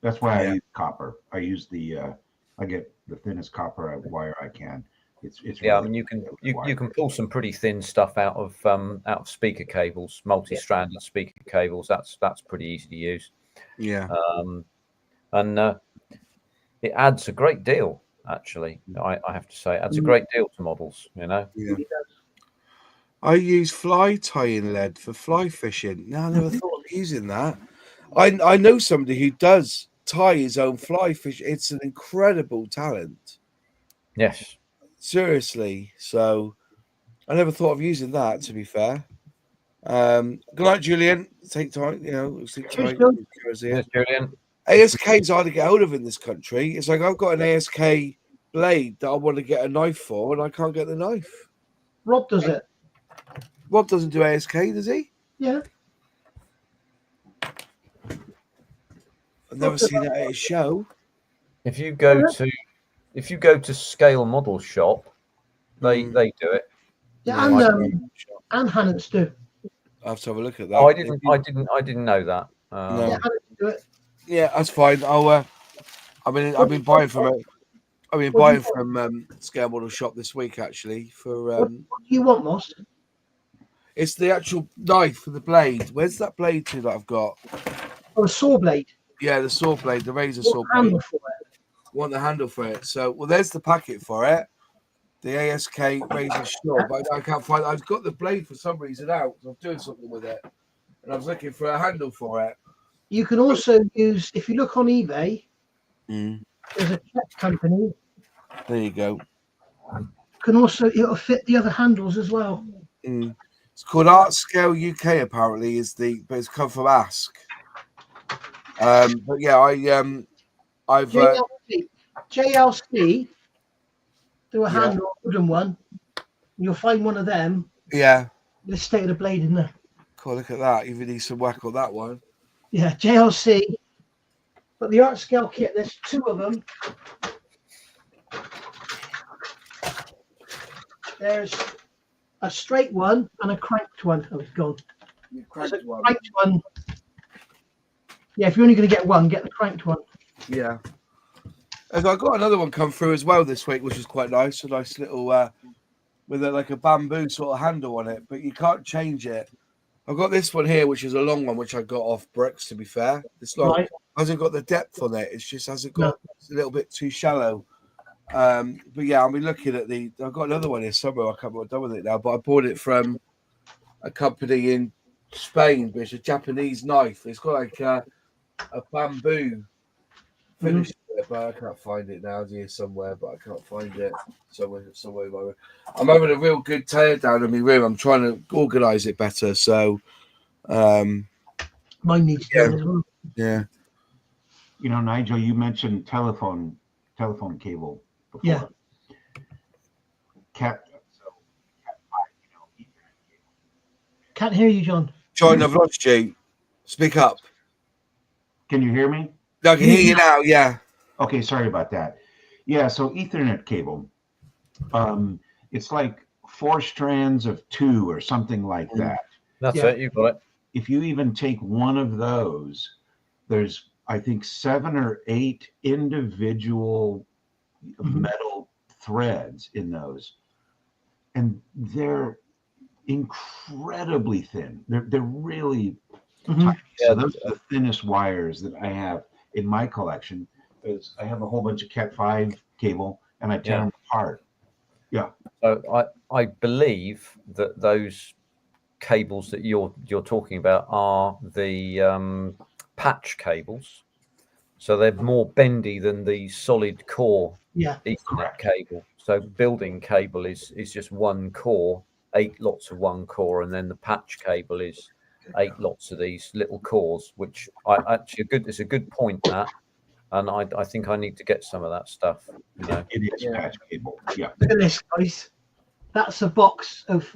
That's why I use copper. I use I get the thinnest copper wire I can. It's Yeah, really I mean you can pull some pretty thin stuff out of speaker cables, multi-stranded speaker cables. That's pretty easy to use. Yeah. And it adds a great deal. Actually, I have to say, it adds a great deal to models. You know. Yeah. I use fly tying lead for fly fishing. Now I never thought of using that. I know somebody who does tie his own fly fish. It's an incredible talent. Yes. Seriously. So I never thought of using that, to be fair. Good night, Julian. Take time, sleep tight. Yes, Julian. ASK is hard to get hold of in this country. It's like I've got an ASK blade that I want to get a knife for, and I can't get the knife. Rob does it. Rob doesn't do ASK, does he? Yeah. I've never seen that at a show. If you go to Scale Model Shop, they do it. Yeah, and Hannons do. I have to have a look at that. Oh, I didn't know that. No. Yeah, Hannons do it. Yeah, that's fine. I've been buying from it. I've been buying from Scale Model Shop this week actually for. What do you want, Moss? It's the actual knife for the blade. Where's that blade to that I've got? Oh, a saw blade. Yeah, the saw blade, the razor saw blade. Want the handle for it. So, there's the packet for it. The ASK razor saw, but I can't find it. I've got the blade for some reason out. So I'm doing something with it. And I was looking for a handle for it. You can also use, if you look on eBay, there's a Czech company. There you go. It'll fit the other handles as well. It's called Art Scale UK, apparently, but it's come from Ask. But yeah, I've JLC do a handle, wooden one. You'll find one of them. Yeah. The state of the blade in there. Cool, look at that. You need some whack on that one. Yeah, JLC. But the Art Scale kit, there's two of them. There's a straight one and a cranked one. Oh, it's gone. Cranked one. Yeah, if you're only going to get one, get the cranked one. Yeah. And I got another one come through as well this week, which is quite nice. A nice little, with like a bamboo sort of handle on it, but you can't change it. I've got this one here, which is a long one, which I got off bricks, to be fair. It's like, hasn't got the depth on it. It's just hasn't got, it's a little bit too shallow. But yeah, I'll be looking at I've got another one here somewhere. I can't remember what I've done with it now, but I bought it from a company in Spain, but it's a Japanese knife. It's got like a bamboo finish to it, but I can't find it now. It's here somewhere, but I can't find it somewhere in my room. I'm having a real good tear down in my room. I'm trying to organise it better. So, mine needs to as well. Yeah. You know, Nigel, you mentioned telephone cable before. Yeah. Can't hear you, John. John, I've lost you. Speak up. Can you hear me? No, I can hear you now. Yeah. Okay, sorry about that. Yeah, so Ethernet cable. It's like 4 strands of 2 or something like that. That's it. You got it. If you even take one of those, there's I think 7 or 8 individual metal threads in those, and they're incredibly thin. They're really tight. So those are the thinnest wires that I have in my collection. Because I have a whole bunch of Cat 5 cable, and I tear them apart. Yeah. So I believe that those cables that you're talking about are the patch cables. So they're more bendy than the solid core Ethernet cable. So building cable is just one core, 8 lots of one core, and then the patch cable is 8 lots of these little cores, which it's a good point, that. And I think I need to get some of that stuff. You know, it is patch cable. Yeah. Look at this, guys. That's a box of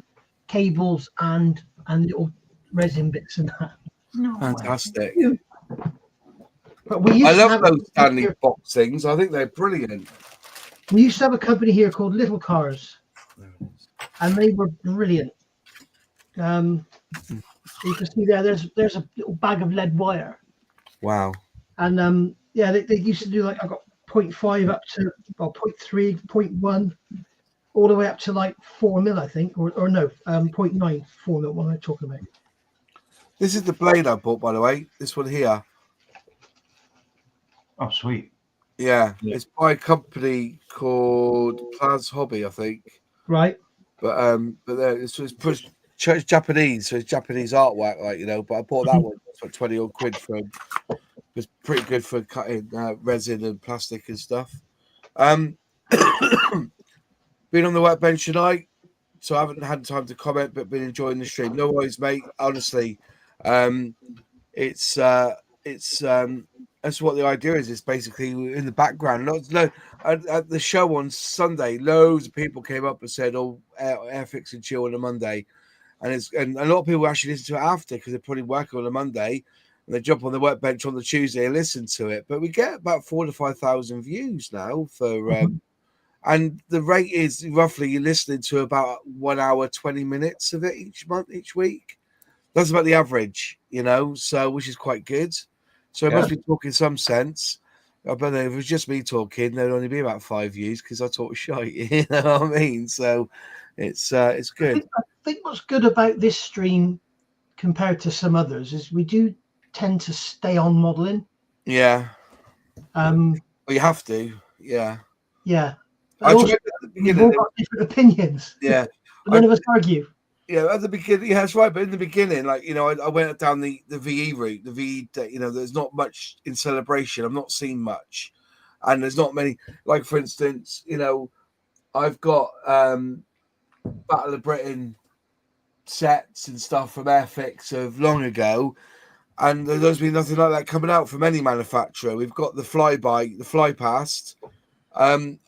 cables and little resin bits and that. Fantastic. But we I love those standing box things. I think they're brilliant. We used to have a company here called Little Cars, and they were brilliant. You can see there's a little bag of lead wire. Wow. And they used to do like I got 0.5 up to 0.3, 0.1, all the way up to like 4 mil, I think, or no, 0.9, 4 mil. What am I talking about? This is the blade I bought, by the way. This one here. Oh, sweet. Yeah, it's by a company called Plaz Hobby, I think. Right. But it's Japanese, so it's Japanese artwork, like, you know. But I bought that one for 20 odd quid for. It was pretty good for cutting resin and plastic and stuff. Been on the workbench tonight, so I haven't had time to comment, but been enjoying the stream. No worries, mate. Honestly, it's that's what the idea is. It's basically in the background. At the show on Sunday, loads of people came up and said, "Oh, Airfix and chill on a Monday," and a lot of people actually listen to it after because they're probably working on a Monday and they jump on the workbench on the Tuesday and listen to it. But we get about 4,000 to 5,000 views now for. And the rate is roughly you're listening to about 1 hour, 20 minutes of it each week. That's about the average, you know, so which is quite good. So I must be talking some sense. I bet if it was just me talking, there'd only be about 5 views because I talk shite, you know what I mean? So it's good. I think what's good about this stream compared to some others is we do tend to stay on modeling. Yeah. Well, you have to, yeah. Yeah. I tried at the We've beginning. all got different opinions. Yeah. But none of us argue. Yeah, at the beginning, yeah, that's right. But in the beginning, like, you know, I went down the VE route. The VE, you know, there's not much in celebration. I've not seen much, and there's not many. Like, for instance, you know, I've got Battle of Britain sets and stuff from Airfix of long ago, and there's been nothing like that coming out from any manufacturer. We've got the flyby, the fly past, and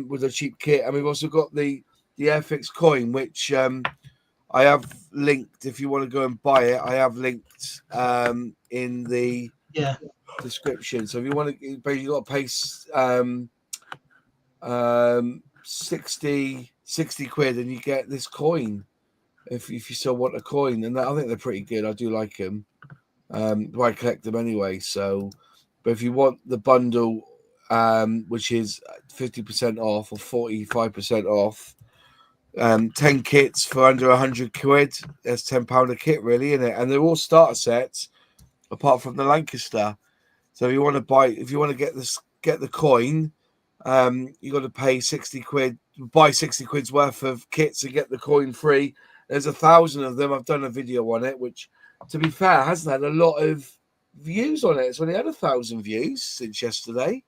with a cheap kit, and we've also got the Airfix coin, which I have linked. If you want to go and buy it, I have linked in the description. So if you want to, basically, you got to pay 60 quid, and you get this coin. If you still want a coin, and I think they're pretty good. I do like them. I collect them anyway. So, but if you want the bundle, which is 50% off or 45% off. 10 kits for under 100 quid. That's £10 a kit, really, isn't it? And they're all starter sets, apart from the Lancaster. So if you want to get the coin, you got to pay 60 quid, buy 60 quid's worth of kits and get the coin free. There's 1,000 of them. I've done a video on it, which, to be fair, hasn't had a lot of views on it. It's only had 1,000 views since yesterday.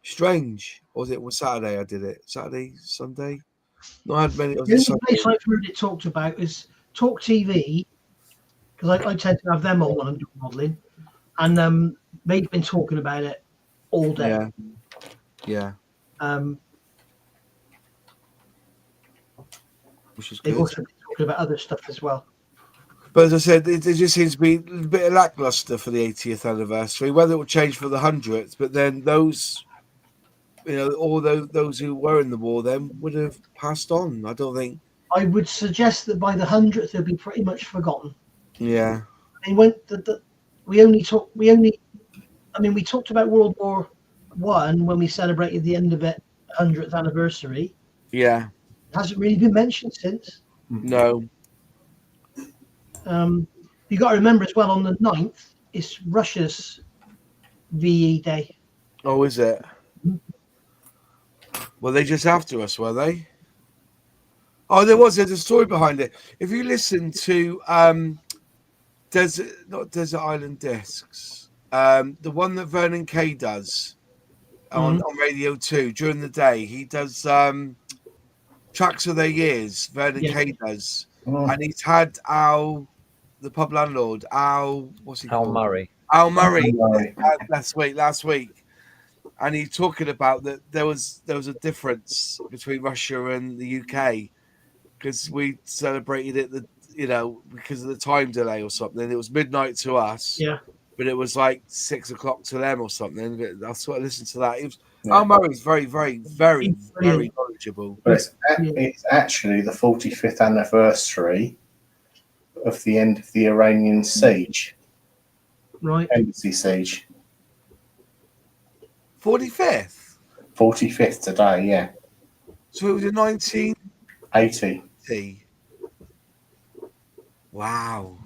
Strange. Or was Saturday I did it? Saturday, Sunday? No, I had many. The only place I've heard it talked about is Talk TV, because I tend to have them on when I'm doing modelling, and they've been talking about it all day. Yeah. Which is they've good. also been talking about other stuff as well. But as I said, it just seems to be a bit of lackluster for the 80th anniversary. Whether it will change for the 100th, but then those, you know, all those who were in the war then would have passed on. I don't think. I would suggest that by the 100th they'll be pretty much forgotten. Yeah. They went. We talked about World War One when we celebrated the end of it, 100th anniversary. Yeah. It hasn't really been mentioned since. No. You got to remember as well, on the 9th, it's Russia's VE Day. Oh, is it? Were they just after us, were they? Oh, there's a story behind it. If you listen to Desert Island Discs, the one that Vernon Kay does on Radio 2 during the day, he does Tracks of Their Years, Vernon Kay does. And he's had Al, the pub landlord, what's he called? Al Murray last week. And he's talking about that there was a difference between Russia and the UK because we celebrated it, because of the time delay or something. It was midnight to us, but it was like 6 o'clock to them or something. That's what I listened to that. Al Murray's very, very, very, very knowledgeable. But it's actually the 45th anniversary of the end of the Iranian siege, Right. embassy siege. 45th. 45th today, yeah. So it was in 1980. 80. Wow.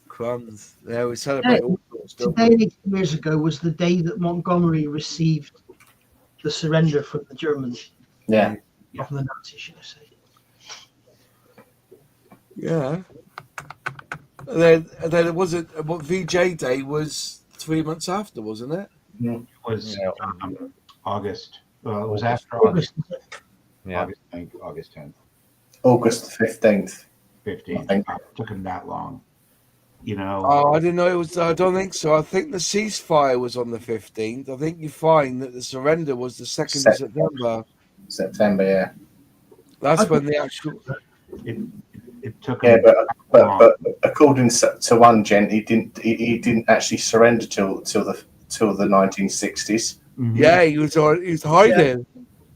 Crumbs. Yeah, we celebrate all sorts, don't we? Today, 80 years ago, was the day that Montgomery received the surrender from the Germans, Yeah. from the Nazis, should I say. Yeah. And then it wasn't what VJ Day was 3 months after, wasn't it? It was August. Well, it was after August. August. Yeah. August 10th, August 15th. 15th. I think. It took him that long. You know. Oh, I didn't know it was. I don't think so. I think the ceasefire was on the 15th. I think you find that the surrender was the 2nd of September. September, yeah. That's when the actual. It took Yeah, him but according to one gent, he didn't actually surrender till the 1960s. Mhm. Yeah, he was hiding.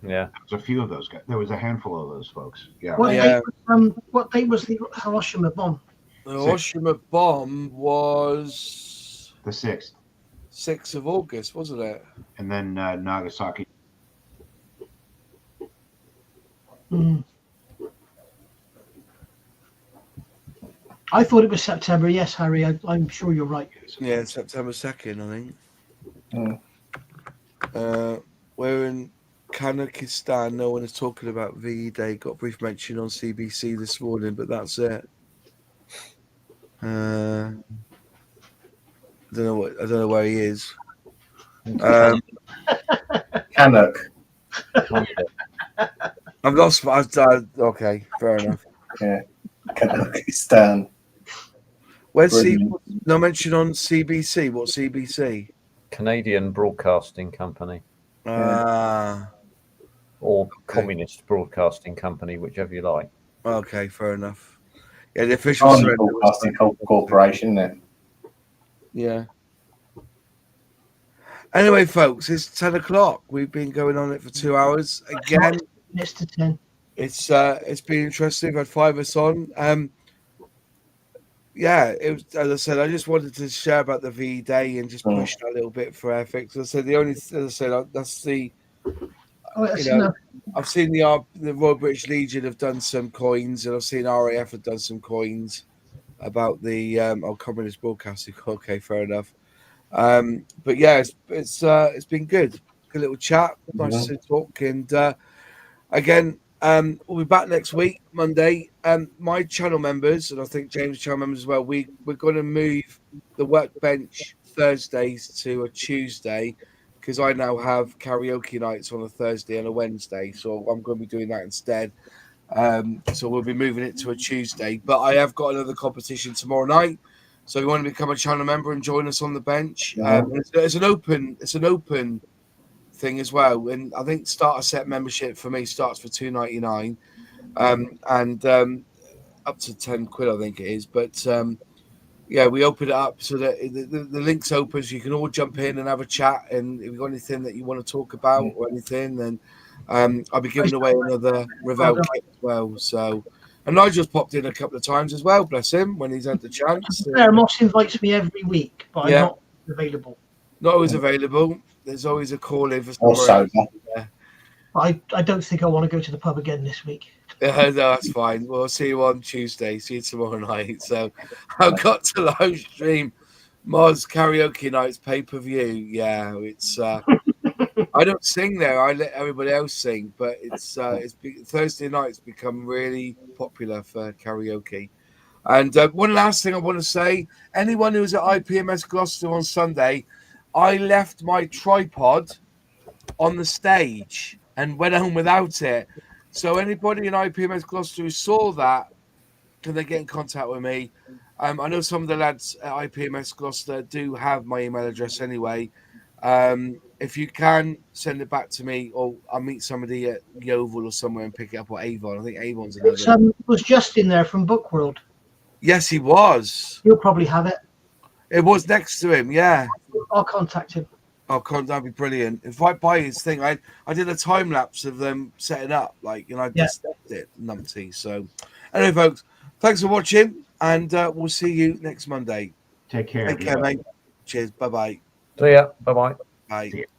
Yeah. There was a few of those guys. There was a handful of those folks. Yeah. What date was the Hiroshima bomb? The Hiroshima bomb was The 6th. 6th of August, wasn't it? And then Nagasaki. Mm. I thought it was September. Yes, Harry, I'm sure you're right. Yeah, September 2nd, I think. Mm. We're in Kazakhstan. No one is talking about VE Day. Got a brief mention on CBC this morning, but that's it. I don't know where he is. Canuck. I've lost. Okay, fair enough. Yeah. Kazakhstan. Where's Brilliant. no mention on CBC? What CBC? Canadian Broadcasting Company or Communist Broadcasting Company, whichever you like. Okay, fair enough. Yeah, the official Army Broadcasting Corporation, isn't it? Yeah. Anyway, folks, it's 10 o'clock. We've been going on it for 2 hours. Again, It's to 10. it's been interesting. We've had 5 of us on. Yeah, it was, as I said, I just wanted to share about the V Day and just push a little bit for Airfix. As I said, that's the. I've seen the Royal British Legion have done some coins, and I've seen RAF have done some coins about the Communist Broadcasting. Okay, fair enough. But yeah, it's been good. Good little chat. Nice to talk. And again, we'll be back next week, Monday. My channel members, and I think James' channel members as well, we're going to move the workbench Thursdays to a Tuesday because I now have karaoke nights on a Thursday and a Wednesday. So I'm going to be doing that instead. So we'll be moving it to a Tuesday. But I have got another competition tomorrow night. So if you want to become a channel member and join us on the bench, it's an open thing as well. And I think starter set membership for me starts for $2.99, and up to £10, I think it is. But yeah, we open it up so that the link's open, so you can all jump in and have a chat. And if you've got anything that you want to talk about or anything, then I'll be giving away another Revell kit as well. So. And Nigel's popped in a couple of times as well, bless him, when he's had the chance. Moss invites me every week, but I'm not available. Not always available. There's always a call in for Also, I don't think I want to go to the pub again this week. No, that's fine. We'll see you on Tuesday. See you tomorrow night. So I've got to live stream Moz Karaoke Nights pay-per-view. Yeah, it's I don't sing there. I let everybody else sing, but it's Thursday nights become really popular for karaoke. And one last thing I want to say: anyone who's at IPMS Gloucester on Sunday, I left my tripod on the stage and went home without it. So anybody in IPMS Gloucester who saw that, can they get in contact with me? I know some of the lads at IPMS Gloucester do have my email address anyway. If you can, send it back to me, or I'll meet somebody at Yeovil or somewhere and pick it up, or Avon. I think Avon's another. Was Justin there from Bookworld? Yes, he was. He'll probably have it. It was next to him, yeah. I'll contact him. That'd be brilliant. If I buy his thing, I did a time lapse of them setting up, I just left it numpty. So, anyway, folks, thanks for watching, and we'll see you next Monday. Take care. Take care, everybody. mate. Cheers. Bye-bye. See ya. Bye bye. Bye. See ya.